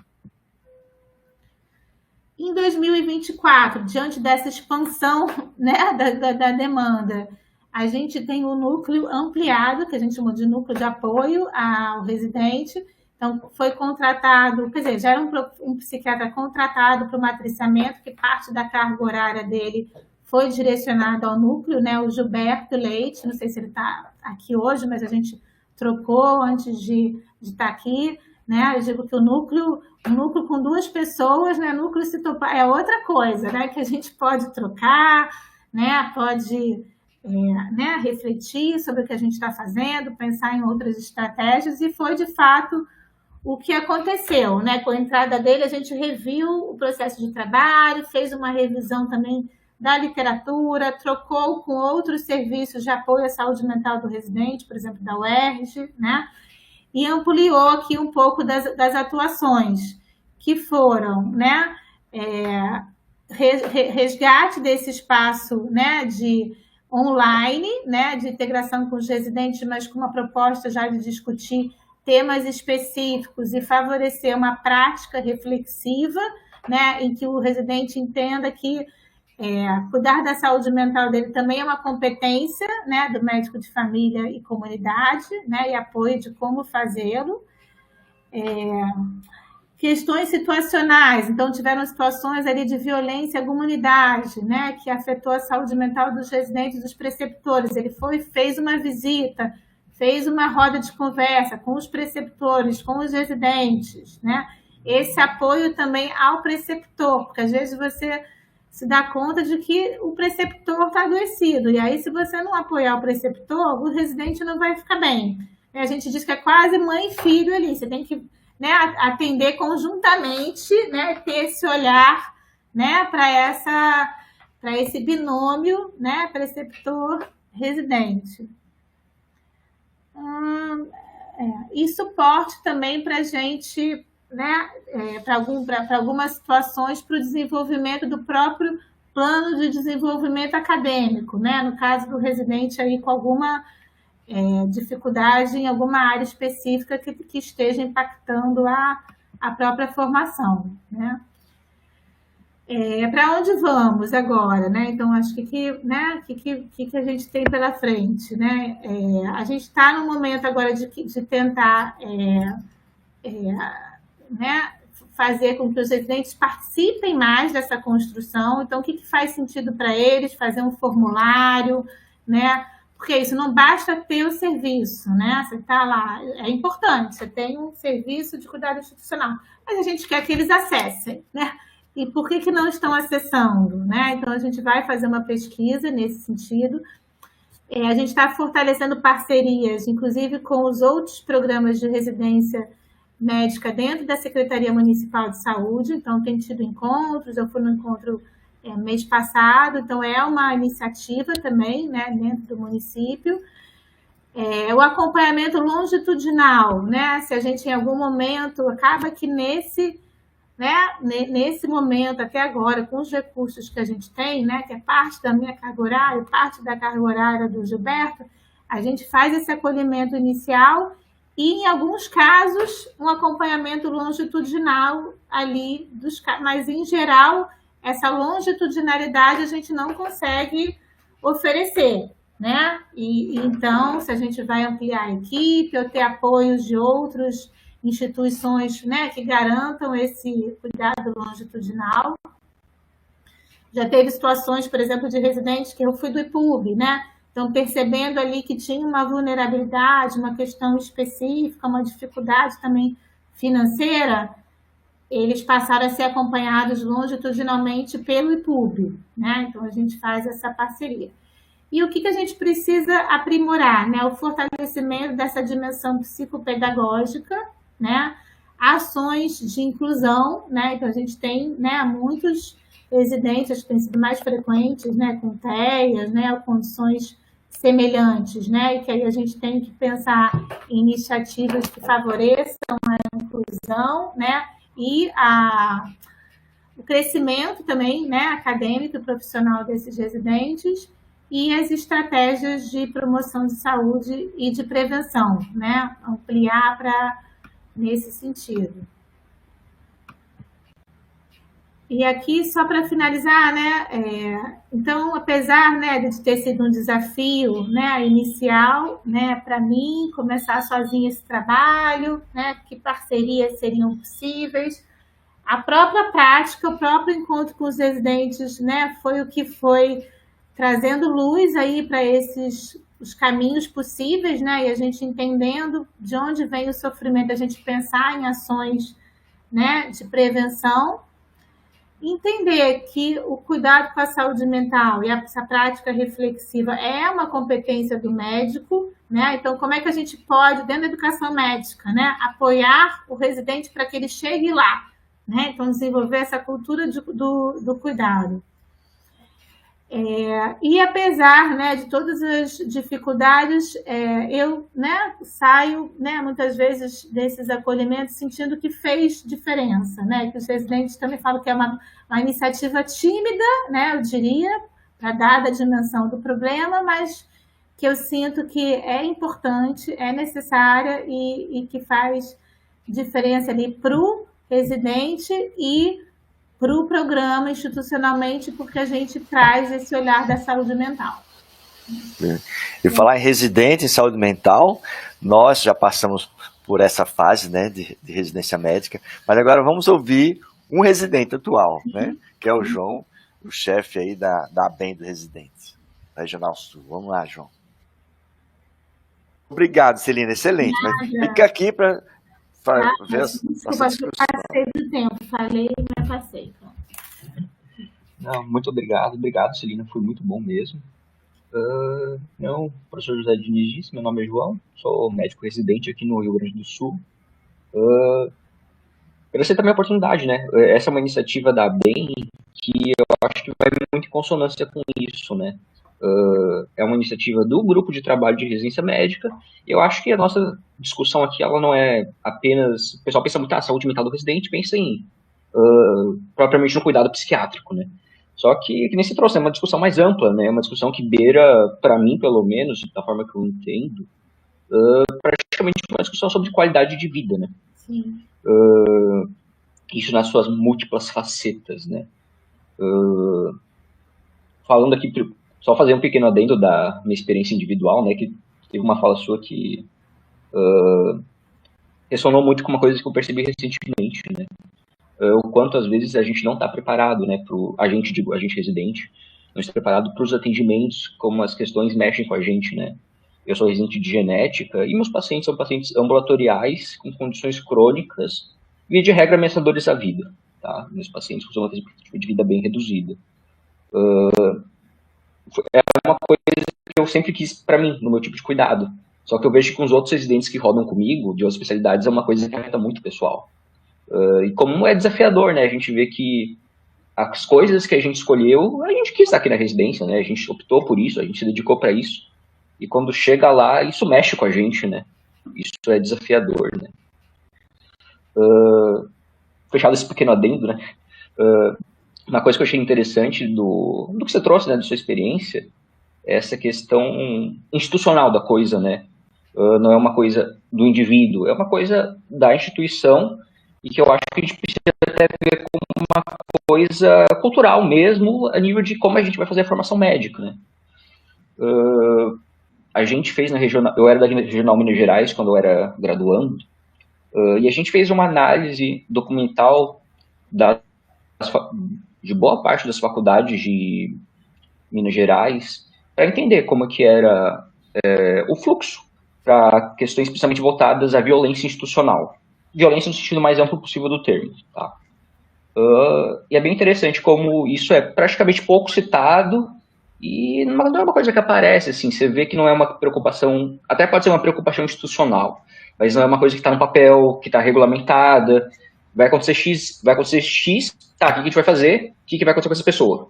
Speaker 2: Em 2024, diante dessa expansão, né, da demanda, a gente tem o núcleo ampliado, que a gente chama de núcleo de apoio ao residente. Então, foi contratado, quer dizer, já era um psiquiatra contratado para o matriciamento, que parte da carga horária dele foi direcionada ao núcleo, né, o Gilberto Leite, não sei se ele está aqui hoje, mas a gente trocou antes de estar aqui, né? Eu digo que o núcleo com 2 pessoas, né? Núcleo se topar é outra coisa, né? Que a gente pode trocar, né? Pode né, refletir sobre o que a gente está fazendo, pensar em outras estratégias, e foi de fato o que aconteceu, né? Com a entrada dele, a gente reviu o processo de trabalho, fez uma revisão também da literatura, trocou com outros serviços de apoio à saúde mental do residente, por exemplo, da UERJ, né? E ampliou aqui um pouco das atuações, que foram, né, resgate desse espaço, né, de online, né, de integração com os residentes, mas com uma proposta já de discutir temas específicos e favorecer uma prática reflexiva, né, em que o residente entenda que cuidar da saúde mental dele também é uma competência, né, do médico de família e comunidade, né, e apoio de como fazê-lo. Questões situacionais, então tiveram situações ali de violência em alguma unidade, né, que afetou a saúde mental dos residentes, dos preceptores. Ele fez uma visita, fez uma roda de conversa com os preceptores, com os residentes, né? Esse apoio também ao preceptor, porque às vezes você se dá conta de que o preceptor está adoecido, e aí se você não apoiar o preceptor, o residente não vai ficar bem. A gente diz que é quase mãe e filho ali, você tem que né, atender conjuntamente, né, ter esse olhar, né, para esse binômio, né, preceptor-residente. E suporte também para a gente, né, para algumas situações, para o desenvolvimento do próprio plano de desenvolvimento acadêmico, né, no caso do residente aí com alguma dificuldade em alguma área específica que esteja impactando a própria formação, né? Para onde vamos agora, né? Então, acho que a gente tem pela frente, né? A gente está no momento agora de tentar né, fazer com que os residentes participem mais dessa construção. Então, o que faz sentido para eles? Fazer um formulário, né? Porque isso não basta ter o serviço, né? Você está lá, é importante, você tem um serviço de cuidado institucional, mas a gente quer que eles acessem, né? E por que não estão acessando, né? Então, a gente vai fazer uma pesquisa nesse sentido. A gente está fortalecendo parcerias, inclusive com os outros programas de residência médica dentro da Secretaria Municipal de Saúde. Então, tem tido encontros, eu fui no encontro mês passado, então é uma iniciativa também, né, dentro do município. O acompanhamento longitudinal, né? Se a gente em algum momento acaba que nesse momento, até agora, com os recursos que a gente tem, né, que é parte da minha carga horária, parte da carga horária do Gilberto, a gente faz esse acolhimento inicial e, em alguns casos, um acompanhamento longitudinal ali, mas, em geral, essa longitudinalidade a gente não consegue oferecer, né? Então, se a gente vai ampliar a equipe ou ter apoios de outros instituições, né, que garantam esse cuidado longitudinal. Já teve situações, por exemplo, de residentes que eu fui do IPUB, né? Então, percebendo ali que tinha uma vulnerabilidade, uma questão específica, uma dificuldade também financeira, eles passaram a ser acompanhados longitudinalmente pelo IPUB, né? Então, a gente faz essa parceria. E o que a gente precisa aprimorar, né? O fortalecimento dessa dimensão psicopedagógica, né? Ações de inclusão, né? Então, a gente tem, né, muitos residentes que têm sido mais frequentes, né, com TEAs, né, ou condições semelhantes, né? E que aí a gente tem que pensar em iniciativas que favoreçam a inclusão, né? E o crescimento também, né, acadêmico e profissional desses residentes e as estratégias de promoção de saúde e de prevenção, né? Ampliar nesse sentido. E aqui, só para finalizar, né, então, apesar, né, de ter sido um desafio, né, inicial, né, para mim, começar sozinha esse trabalho, né, que parcerias seriam possíveis, a própria prática, o próprio encontro com os residentes, né, foi o que foi trazendo luz aí para os caminhos possíveis, né, e a gente entendendo de onde vem o sofrimento, a gente pensar em ações, né, de prevenção, entender que o cuidado com a saúde mental e essa prática reflexiva é uma competência do médico, né? Então, como é que a gente pode, dentro da educação médica, né, apoiar o residente para que ele chegue lá, né? Então, desenvolver essa cultura do cuidado. E apesar, né, de todas as dificuldades, eu, né, saio, né, muitas vezes desses acolhimentos sentindo que fez diferença, né, que os residentes também falam que é uma iniciativa tímida, né, eu diria, para dada a dimensão do problema, mas que eu sinto que é importante, é necessária e que faz diferença ali para o residente e para o programa institucionalmente, porque a gente traz esse olhar da saúde mental.
Speaker 1: E falar em residente em saúde mental, nós já passamos por essa fase, né, de residência médica, mas agora vamos ouvir um residente atual, né, que é o João, o chefe aí da ABEM do Residente, Regional Sul. Vamos lá, João. Obrigado, Celina, excelente. Mas fica aqui para ver as nossas discussões.
Speaker 2: Passei do tempo, falei, mas passei.
Speaker 3: Não, muito obrigado, Celina, foi muito bom mesmo. Eu, professor José Diniz disse, meu nome é João, sou médico residente aqui no Rio Grande do Sul. agradecer também a oportunidade, né? Essa é uma iniciativa da BEM que eu acho que vai muito em consonância com isso, né? É uma iniciativa do grupo de trabalho de residência médica. E eu acho que a nossa discussão aqui, ela não é apenas... O pessoal pensa muito na saúde mental do residente, pensa em propriamente no cuidado psiquiátrico, né? Só que nem se trouxe, é uma discussão mais ampla, né? Uma discussão que beira, para mim, pelo menos, da forma que eu entendo, praticamente uma discussão sobre qualidade de vida, né?
Speaker 2: Sim.
Speaker 3: Isso nas suas múltiplas facetas, né? Falando aqui, só fazer um pequeno adendo da minha experiência individual, né? Que teve uma fala sua que ressonou muito com uma coisa que eu percebi recentemente, né? O quanto às vezes a gente não está preparado, né? A gente residente, não está preparado para os atendimentos, como as questões mexem com a gente, né? Eu sou residente de genética e meus pacientes são pacientes ambulatoriais com condições crônicas e, de regra, ameaçadores à vida, tá? Meus pacientes costumam ter expectativa de vida bem reduzida. É uma coisa que eu sempre quis para mim, no meu tipo de cuidado. Só que eu vejo que com os outros residentes que rodam comigo, de outras especialidades, é uma coisa que afeta muito o pessoal. E como é desafiador, né? A gente vê que as coisas que a gente escolheu, a gente quis estar aqui na residência, né? A gente optou por isso, a gente se dedicou para isso. E quando chega lá, isso mexe com a gente, né? Isso é desafiador, né? Fechado esse pequeno adendo, né? Uma coisa que eu achei interessante do que você trouxe, né, da sua experiência, é essa questão institucional da coisa, né? Não é uma coisa do indivíduo, é uma coisa da instituição e que eu acho que a gente precisa até ver como uma coisa cultural mesmo, a nível de como a gente vai fazer a formação médica, né? A gente fez na regional, eu era da Regional Minas Gerais quando eu era graduando, e a gente fez uma análise documental de boa parte das faculdades de Minas Gerais para entender como que era o fluxo para questões especialmente voltadas à violência institucional. Violência no sentido mais amplo possível do termo, tá? E é bem interessante como isso é praticamente pouco citado e não é uma coisa que aparece, assim, você vê que não é uma preocupação, até pode ser uma preocupação institucional, mas não é uma coisa que está no papel, que está regulamentada, vai acontecer X, tá, o que a gente vai fazer? O que vai acontecer com essa pessoa?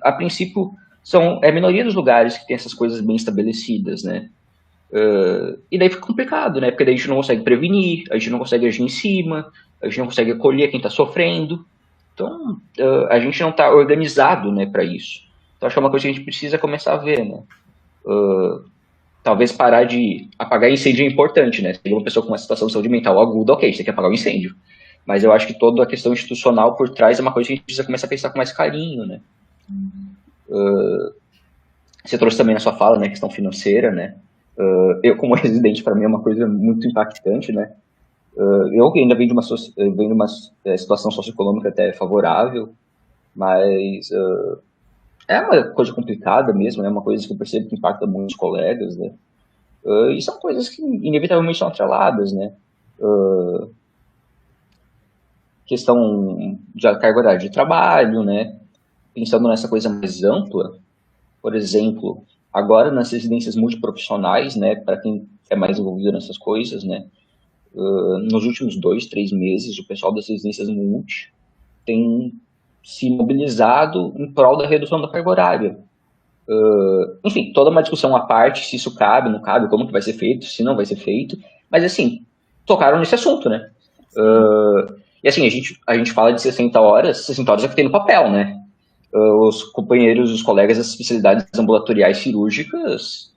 Speaker 3: A princípio, é a minoria dos lugares que tem essas coisas bem estabelecidas, né? E daí fica complicado, né? Porque daí a gente não consegue prevenir, a gente não consegue agir em cima, a gente não consegue acolher quem está sofrendo. Então, a gente não está organizado, né, para isso. Então, acho que é uma coisa que a gente precisa começar a ver, né? Talvez parar de apagar incêndio é importante, né? Se tem uma pessoa com uma situação de saúde mental aguda, ok, você tem que apagar o incêndio. Mas eu acho que toda a questão institucional por trás é uma coisa que a gente precisa começar a pensar com mais carinho, né? Você trouxe também na sua fala, né, questão financeira, né? Eu, como residente, para mim é uma coisa muito impactante, né? Eu ainda venho de uma situação socioeconômica até favorável, mas é uma coisa complicada mesmo, é uma coisa que eu percebo que impacta muitos colegas, né? E são coisas que inevitavelmente são atreladas, né? Questão de carga horária de trabalho, né? Pensando nessa coisa mais ampla, por exemplo, agora nas residências multiprofissionais, né? Para quem é mais envolvido nessas coisas, né? Nos últimos 2, 3 meses, o pessoal das residências multi tem se mobilizado em prol da redução da carga horária. Enfim, toda uma discussão à parte, se isso cabe, não cabe, como que vai ser feito, se não vai ser feito, mas assim, tocaram nesse assunto, né? E assim, a gente fala de 60 horas é o que tem no papel, né? Os companheiros, os colegas das especialidades ambulatoriais cirúrgicas,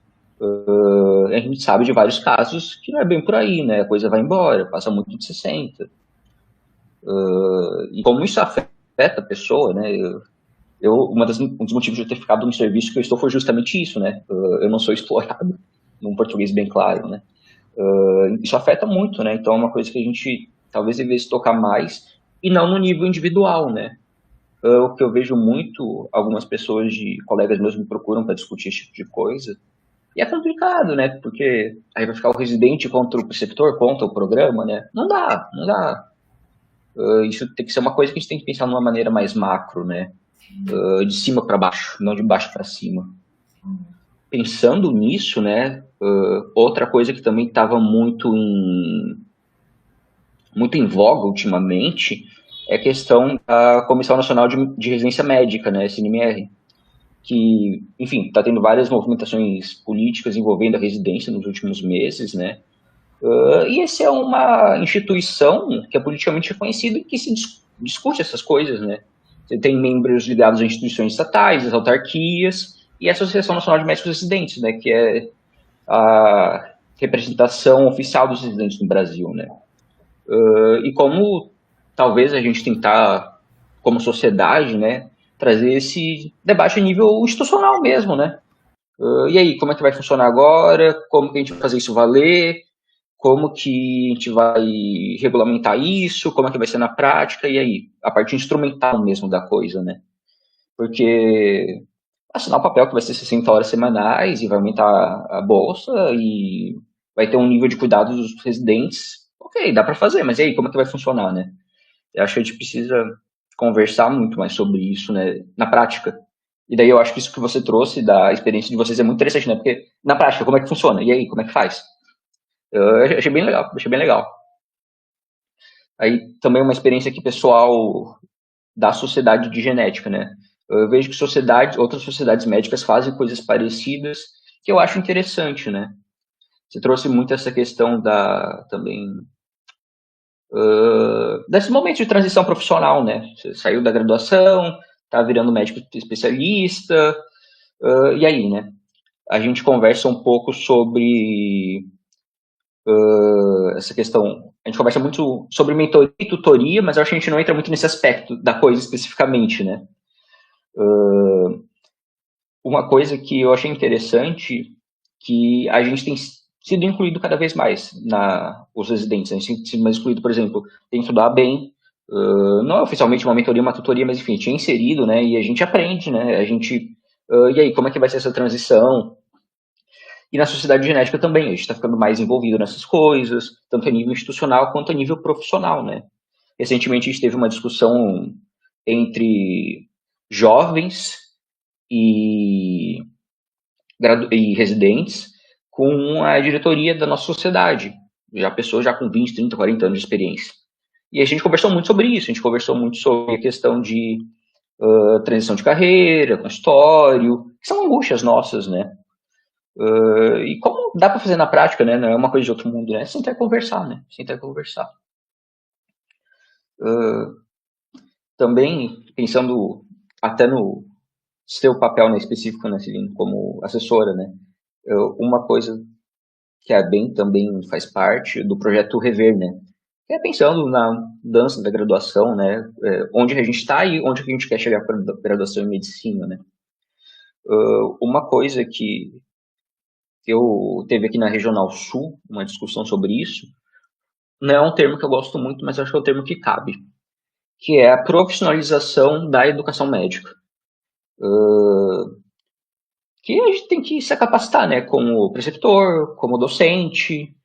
Speaker 3: a gente sabe de vários casos que não é bem por aí, né? A coisa vai embora, passa muito de 60. E como isso afeta a pessoa, né? Um dos motivos de eu ter ficado no serviço que eu estou foi justamente isso, né? Eu não sou explorado, num português bem claro, né? Isso afeta muito, né? Então é uma coisa que a gente talvez devesse tocar mais, e não no nível individual, né? O que eu vejo muito, algumas pessoas colegas meus me procuram para discutir esse tipo de coisa, e é complicado, né? Porque aí vai ficar o residente contra o preceptor, contra o programa, né? Não dá. Isso tem que ser uma coisa que a gente tem que pensar de uma maneira mais macro, né? De cima para baixo, não de baixo para cima. Pensando nisso, né? Outra coisa que também estava muito muito em voga ultimamente é a questão da Comissão Nacional de Residência Médica, né, CNMR, que, enfim, está tendo várias movimentações políticas envolvendo a residência nos últimos meses, né, e essa é uma instituição que é politicamente reconhecida e que se discute essas coisas, né. Você tem membros ligados a instituições estatais, às autarquias, e a Associação Nacional de Médicos Residentes, né, que é a representação oficial dos residentes no Brasil, né. E como talvez a gente tentar, como sociedade, né, trazer esse debate a nível institucional mesmo, né. E aí, como é que vai funcionar agora? Como que a gente vai fazer isso valer? Como que a gente vai regulamentar isso? Como é que vai ser na prática? E aí, a parte instrumental mesmo da coisa, né? Porque assinar um papel que vai ser 60 horas semanais e vai aumentar a bolsa e vai ter um nível de cuidado dos residentes. Ok, dá para fazer, mas e aí, como é que vai funcionar, né? Eu acho que a gente precisa conversar muito mais sobre isso, né, na prática. E daí eu acho que isso que você trouxe da experiência de vocês é muito interessante, né? Porque na prática, como é que funciona? E aí, como é que faz? Eu achei bem legal, achei bem legal. Aí também uma experiência aqui pessoal da sociedade de genética, né? Eu vejo que outras sociedades médicas fazem coisas parecidas que eu acho interessante, né? Você trouxe muito essa questão da também desse momento de transição profissional, né? Você saiu da graduação, tá virando médico especialista, e aí, né? A gente conversa um pouco sobre essa questão. A gente conversa muito sobre mentoria e tutoria, mas eu acho que a gente não entra muito nesse aspecto da coisa especificamente, né? Uma coisa que eu achei interessante, que a gente tem sido incluído cada vez mais os residentes. A gente tem sido mais incluído, por exemplo, dentro da ABEM, não é oficialmente uma mentoria, uma tutoria, mas enfim, tinha inserido, né? E a gente aprende, né? E aí, como é que vai ser essa transição? E na sociedade genética também, a gente está ficando mais envolvido nessas coisas, tanto a nível institucional quanto a nível profissional, né? Recentemente a gente teve uma discussão entre jovens e, e residentes com a diretoria da nossa sociedade, já pessoas já com 20, 30, 40 anos de experiência. E a gente conversou muito sobre isso, a gente conversou muito sobre a questão de transição de carreira, consultório, que são angústias nossas, né? E como dá para fazer na prática, né? Não é uma coisa de outro mundo, né? Sentar e conversar, né? Sentar e conversar. Também, pensando até no seu papel, né, específico, né, Celino, como assessora, né? Uma coisa que a BEM também faz parte do projeto Rever, né? Que é pensando na dança da graduação, né? Onde a gente está e onde a gente quer chegar para a graduação em medicina, né? Uma coisa que eu teve aqui na Regional Sul, uma discussão sobre isso, não é um termo que eu gosto muito, mas eu acho que é o termo que cabe, que é a profissionalização da educação médica. Que a gente tem que se capacitar, né, como preceptor, como docente,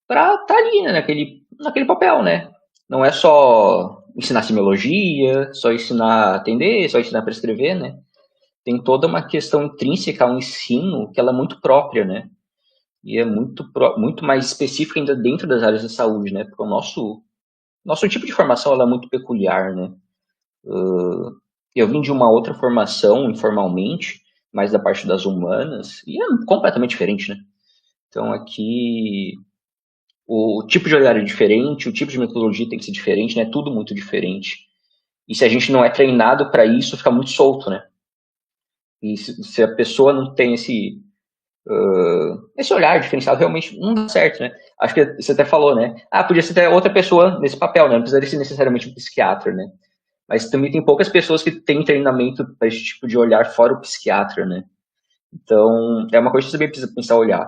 Speaker 3: para estar ali, né, naquele papel, né. Não é só ensinar semiologia, só ensinar a atender, só ensinar a prescrever, né. Tem toda uma questão intrínseca ao ensino que ela é muito própria, né. E é muito mais específica ainda dentro das áreas da saúde, né, porque o nosso tipo de formação ela é muito peculiar, né. Eu vim de uma outra formação, informalmente, mais da parte das humanas, e é completamente diferente, né? Então, aqui, o tipo de olhar é diferente, o tipo de metodologia tem que ser diferente, né? Tudo muito diferente. E se a gente não é treinado para isso, fica muito solto, né? E se a pessoa não tem esse olhar diferenciado, realmente não dá certo, né? Acho que você até falou, né? Podia ser até outra pessoa nesse papel, né? Não precisaria ser necessariamente um psiquiatra, né? Mas também tem poucas pessoas que têm treinamento para esse tipo de olhar fora o psiquiatra, né? Então, é uma coisa que você também precisa pensar, olhar.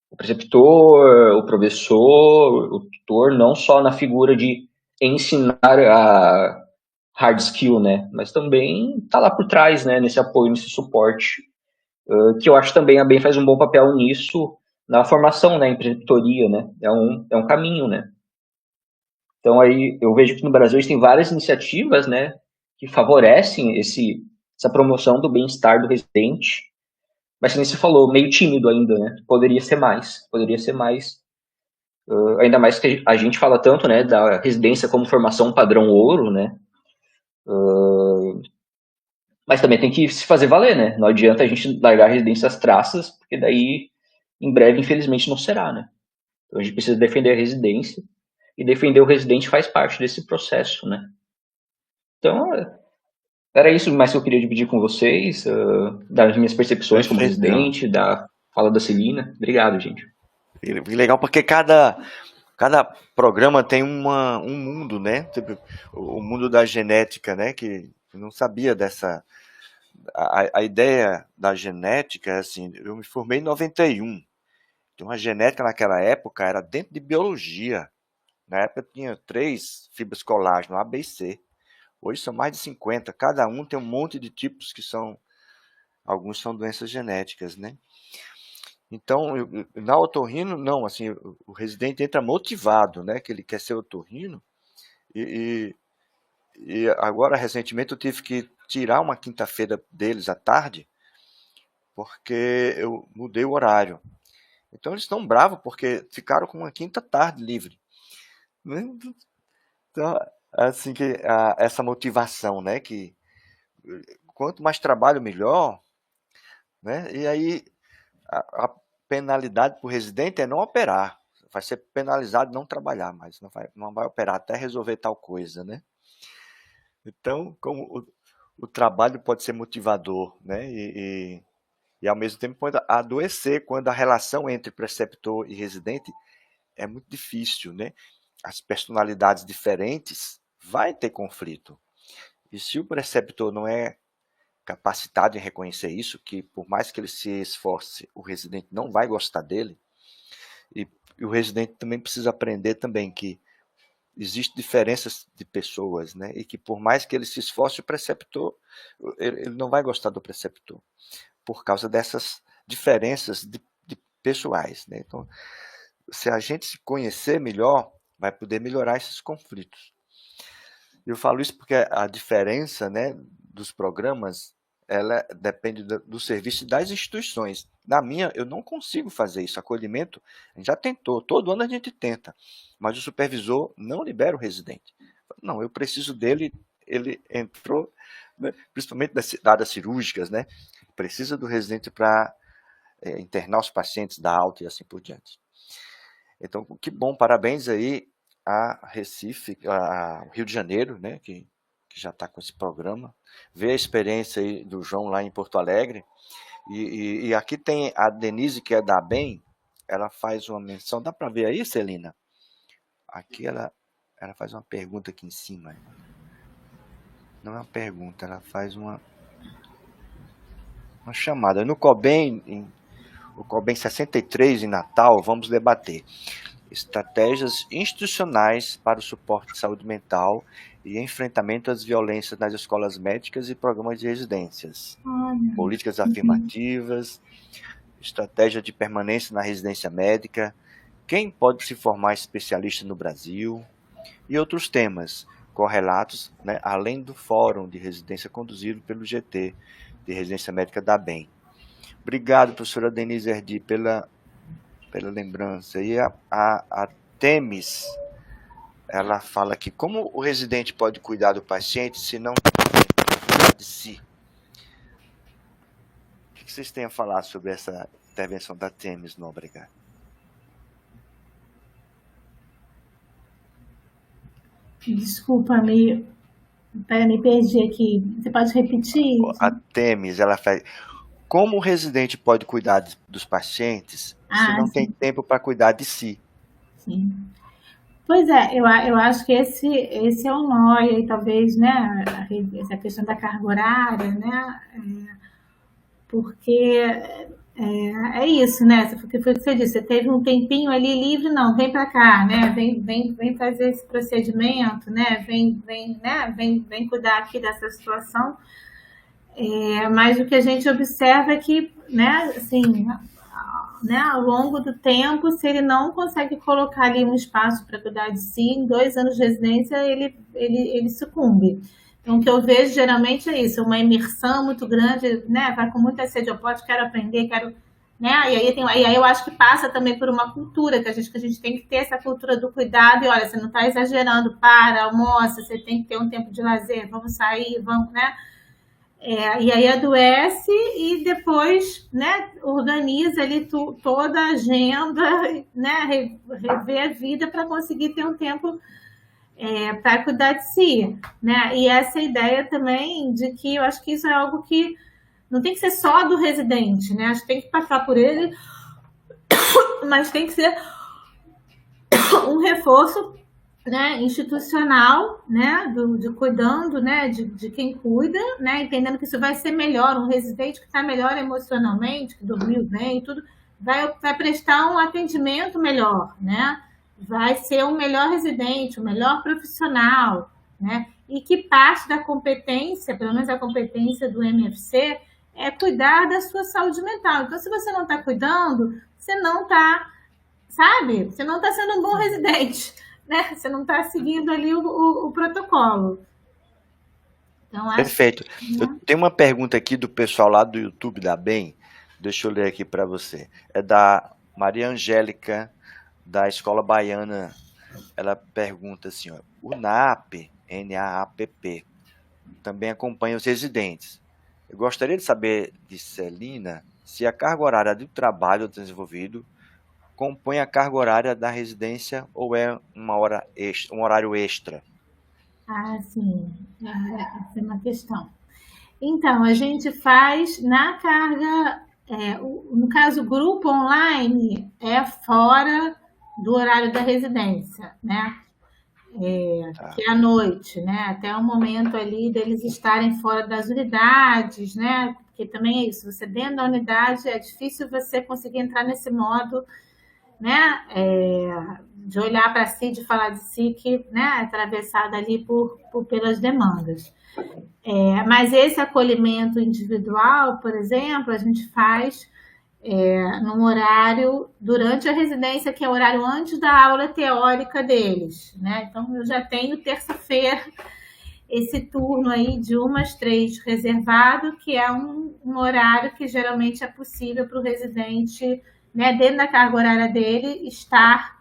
Speaker 3: O preceptor, o professor, o tutor, não só na figura de ensinar a hard skill, né? Mas também tá lá por trás, né? Nesse apoio, nesse suporte. Que eu acho também a BEM faz um bom papel nisso, na formação, né? Em preceptoria, né? É um caminho, né? Então aí eu vejo que no Brasil a gente tem várias iniciativas, né, que favorecem essa promoção do bem-estar do residente, mas como você falou, meio tímido ainda, né? Poderia ser mais Ainda mais que a gente fala tanto, né, da residência como formação padrão ouro, né? Mas também tem que se fazer valer, né? Não adianta a gente largar a residência às traças, porque daí, em breve, infelizmente, não será, né? Então a gente precisa defender a residência, e defender o residente faz parte desse processo, né? Então, era isso mais que eu queria dividir com vocês, das minhas percepções como
Speaker 1: Perfeito.
Speaker 3: residente, da fala da Celina. Obrigado, gente.
Speaker 1: E legal porque cada programa tem um mundo, né? Tipo, o mundo da genética, né? Que eu não sabia dessa. A ideia da genética é assim, eu me formei em 91. Então a genética naquela época era dentro de biologia. Na época tinha 3 fibras colágeno, A, B e C. Hoje são mais de 50. Cada um tem um monte de tipos que são. Alguns são doenças genéticas, né? Então, na otorrino, não, assim, o residente entra motivado, né, que ele quer ser otorrino, e agora, recentemente, eu tive que tirar uma quinta-feira deles à tarde, porque eu mudei o horário. Então, eles estão bravos, porque ficaram com uma quinta tarde livre. Então, assim, que essa motivação, né, que quanto mais trabalho, melhor, né, e aí a penalidade para o residente é não operar. Vai ser penalizado não trabalhar, mas não vai operar até resolver tal coisa, né? Então, como o trabalho pode ser motivador, né? E ao mesmo tempo pode adoecer quando a relação entre preceptor e residente é muito difícil, né? As personalidades diferentes vai ter conflito. E se o preceptor não é capacitado em reconhecer isso, que por mais que ele se esforce, o residente não vai gostar dele, e o residente também precisa aprender também que existem diferenças de pessoas, né? E que por mais que ele se esforce, o preceptor, ele não vai gostar do preceptor, por causa dessas diferenças de pessoais, né? Então, se a gente se conhecer melhor, vai poder melhorar esses conflitos. Eu falo isso porque a diferença, né, dos programas, ela depende do serviço e das instituições. Na minha, eu não consigo fazer isso. Acolhimento, a gente já tentou, todo ano a gente tenta, mas o supervisor não libera o residente. Não, eu preciso dele, ele entrou, né, principalmente das áreas cirúrgicas, né, precisa do residente para internar os pacientes, dar alta e assim por diante. Então, que bom, parabéns aí a Recife, a Rio de Janeiro, né, que já está com esse programa, ver a experiência aí do João lá em Porto Alegre, e aqui tem a Denise, que é da ABEM, ela faz uma menção, dá para ver aí, Celina? Aqui ela faz uma pergunta aqui em cima, não é uma pergunta, ela faz uma chamada, no COBEM, o COBEM 63 em Natal, vamos debater estratégias institucionais para o suporte de saúde mental e enfrentamento às violências nas escolas médicas e programas de residências, políticas afirmativas, estratégia de permanência na residência médica, quem pode se formar especialista no Brasil e outros temas correlatos, né, além do fórum de residência conduzido pelo GT de residência médica da ABEM. Obrigado, professora Denise Erdi, pela lembrança. E a Temis, ela fala aqui, como o residente pode cuidar do paciente se não cuidar de si? O que vocês têm a falar sobre essa intervenção da Temis, Nóbrega?
Speaker 2: Desculpa, me perdi aqui. Você pode repetir?
Speaker 1: A Temis, ela faz... Como o residente pode cuidar dos pacientes se não tem tempo para cuidar de si?
Speaker 2: Sim. Pois é, eu acho que esse é o nó, e talvez, né, essa questão da carga horária, né, porque é isso, né, porque foi o que você disse, você teve um tempinho ali livre, não, vem para cá, né, vem fazer esse procedimento, né, vem cuidar aqui dessa situação, mas o que a gente observa é que, né, assim, né, ao longo do tempo, se ele não consegue colocar ali um espaço para cuidar de si, em 2 anos de residência ele sucumbe. Então, o que eu vejo geralmente é isso, uma imersão muito grande, né, vai com muita sede ao pote, quero aprender, né? E aí eu acho que passa também por uma cultura, que a gente tem que ter essa cultura do cuidado, e olha, você não está exagerando, almoça, você tem que ter um tempo de lazer, vamos sair, vamos, né? E aí adoece e depois, né, organiza ali toda a agenda, né, rever a vida para conseguir ter um tempo para cuidar de si, né? E essa ideia também de que eu acho que isso é algo que não tem que ser só do residente, né? Acho que tem que passar por ele, mas tem que ser um reforço, né, institucional, né, de cuidando, né, de quem cuida, né, entendendo que isso vai ser melhor, um residente que está melhor emocionalmente, que dormiu bem e tudo, vai prestar um atendimento melhor, né, vai ser um melhor residente, um melhor profissional, né, e que parte da competência, pelo menos a competência do MFC, é cuidar da sua saúde mental. Então, se você não está cuidando, você não está, sabe, você não está sendo um bom residente, né? Você não está seguindo ali o protocolo. Então, acho
Speaker 1: Perfeito.
Speaker 2: que,
Speaker 1: Eu
Speaker 2: né?
Speaker 1: tenho uma pergunta aqui do pessoal lá do YouTube da BEM. Deixa eu ler aqui para você. É da Maria Angélica, da Escola Baiana. Ela pergunta assim, ó, o NAAP, NAAPP, também acompanha os residentes. Eu gostaria de saber de Celina se a carga horária do trabalho desenvolvido compõe a carga horária da residência ou é uma hora extra, um horário extra.
Speaker 2: Sim, essa é uma questão. Então, a gente faz na carga, no caso, o grupo online é fora do horário da residência, né? Que é à noite, né? Até o momento ali deles estarem fora das unidades, né? Porque também é isso, você dentro da unidade é difícil você conseguir entrar nesse modo, né? De olhar para si, de falar de si, que, né, é atravessada ali pelas demandas. Mas esse acolhimento individual, por exemplo, a gente faz num horário durante a residência, que é o horário antes da aula teórica deles, né? Então, eu já tenho terça-feira esse turno aí de 1 às 3 reservado, que é um horário que geralmente é possível para o residente, né, dentro da carga horária dele, estar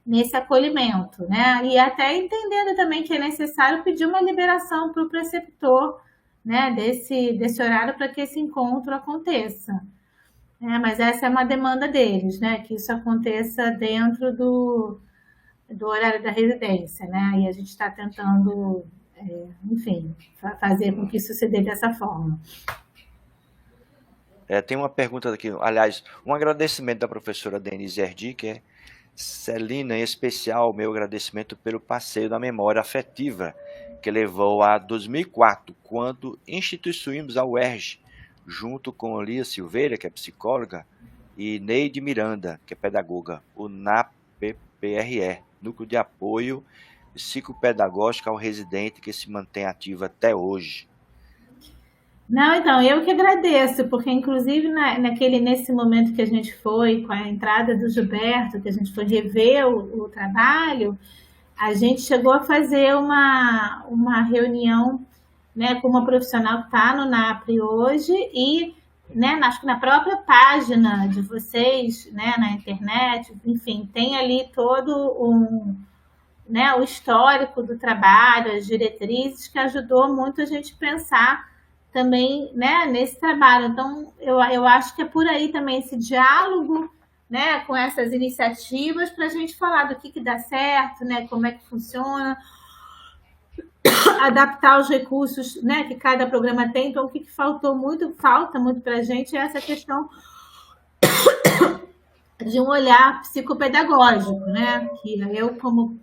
Speaker 2: nesse acolhimento, né? E até entendendo também que é necessário pedir uma liberação para o preceptor, né, desse horário para que esse encontro aconteça. Mas essa é uma demanda deles, né? Que isso aconteça dentro do horário da residência, né? E a gente está tentando, enfim, fazer com que isso se dê dessa forma.
Speaker 1: Tem uma pergunta aqui, aliás, um agradecimento da professora Denise Erdi, que é Celina, em especial, meu agradecimento pelo passeio da memória afetiva, que levou a 2004, quando instituímos a UERJ, junto com Lia Silveira, que é psicóloga, e Neide Miranda, que é pedagoga, o NAPPRE, Núcleo de Apoio Psicopedagógico ao Residente, que se mantém ativo até hoje.
Speaker 2: Não, então, eu que agradeço, porque inclusive nesse momento que a gente foi, com a entrada do Gilberto, que a gente foi rever o trabalho, a gente chegou a fazer uma reunião, né, com uma profissional que está no NAPRE hoje e, né, acho que na própria página de vocês, né, na internet, enfim, tem ali todo né, o histórico do trabalho, as diretrizes, que ajudou muito a gente pensar também, né, nesse trabalho. Então, eu acho que é por aí também esse diálogo, né, com essas iniciativas para a gente falar do que dá certo, né, como é que funciona, adaptar os recursos, né, que cada programa tem. Então, o que falta muito para a gente é essa questão de um olhar psicopedagógico, né, que eu como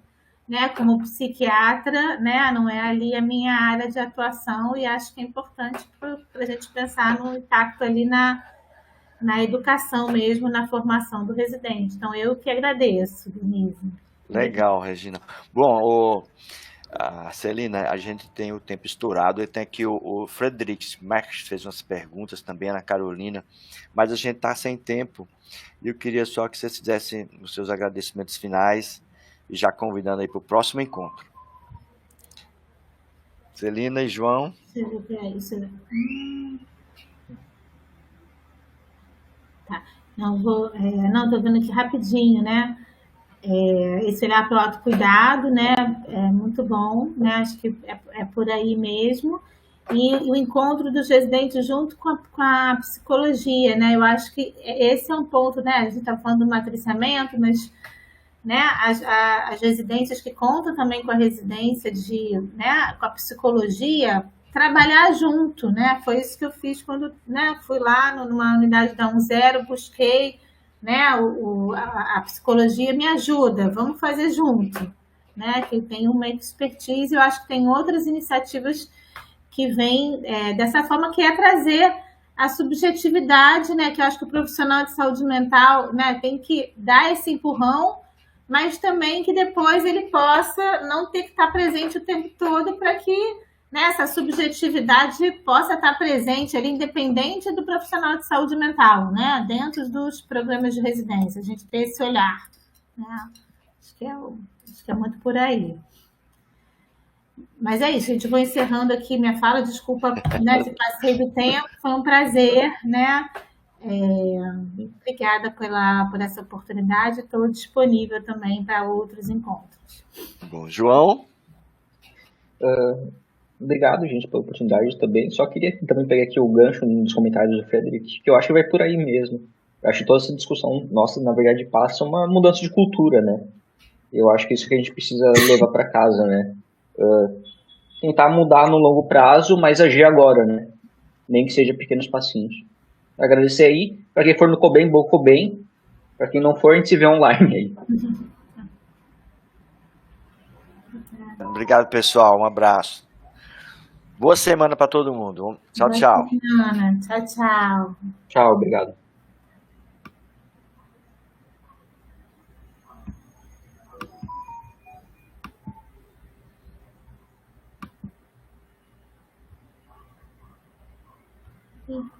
Speaker 2: psiquiatra, né, não é ali a minha área de atuação e acho que é importante para a gente pensar no impacto ali na educação mesmo, na formação do residente. Então, eu que agradeço, Denise.
Speaker 1: Legal, Regina. Bom, Celina, a gente tem o tempo estourado, e tem aqui o Frederic Max fez umas perguntas também, a Ana Carolina, mas a gente está sem tempo, e eu queria só que vocês fizessem os seus agradecimentos finais, e já convidando aí para o próximo encontro. Celina e João.
Speaker 2: Deixa eu ver isso. Tá. Não, estou vendo aqui rapidinho, né? Esse olhar para o autocuidado, né? É muito bom, né? Acho que é por aí mesmo. E o encontro dos residentes junto com a psicologia, né? Eu acho que esse é um ponto, né? A gente está falando do matriciamento, mas né, as residências que contam também com a residência né, com a psicologia, trabalhar junto, né? Foi isso que eu fiz quando, né, fui lá numa unidade da 10, busquei, né, a psicologia me ajuda, vamos fazer junto, né? Que tem uma expertise, eu acho que tem outras iniciativas que vêm dessa forma, que é trazer a subjetividade, né? Que eu acho que o profissional de saúde mental, né, tem que dar esse empurrão, mas também que depois ele possa não ter que estar presente o tempo todo para que, né, essa subjetividade possa estar presente ali, independente do profissional de saúde mental, né, dentro dos programas de residência, a gente ter esse olhar, né? Acho que é muito por aí. Mas é isso, gente, vou encerrando aqui minha fala, desculpa, né, se passei do tempo, foi um prazer, né? Obrigada por essa oportunidade. Estou disponível também para outros encontros.
Speaker 1: Bom, João?
Speaker 3: Obrigado, gente, pela oportunidade também. Só queria também pegar aqui o gancho dos comentários do Frederic, que eu acho que vai por aí mesmo. Eu acho que toda essa discussão nossa, na verdade, passa uma mudança de cultura, né? Eu acho que isso que a gente precisa levar para casa, né? Tentar mudar no longo prazo, mas agir agora, né? Nem que seja pequenos passinhos. Agradecer aí. Para quem for no Coben, bom Coben. Para quem não for, a gente se vê online aí.
Speaker 1: Obrigado, pessoal. Um abraço. Boa semana para todo mundo. Tchau, tchau.
Speaker 2: Boa semana. Tchau, tchau.
Speaker 3: Tchau, obrigado.
Speaker 2: Sim.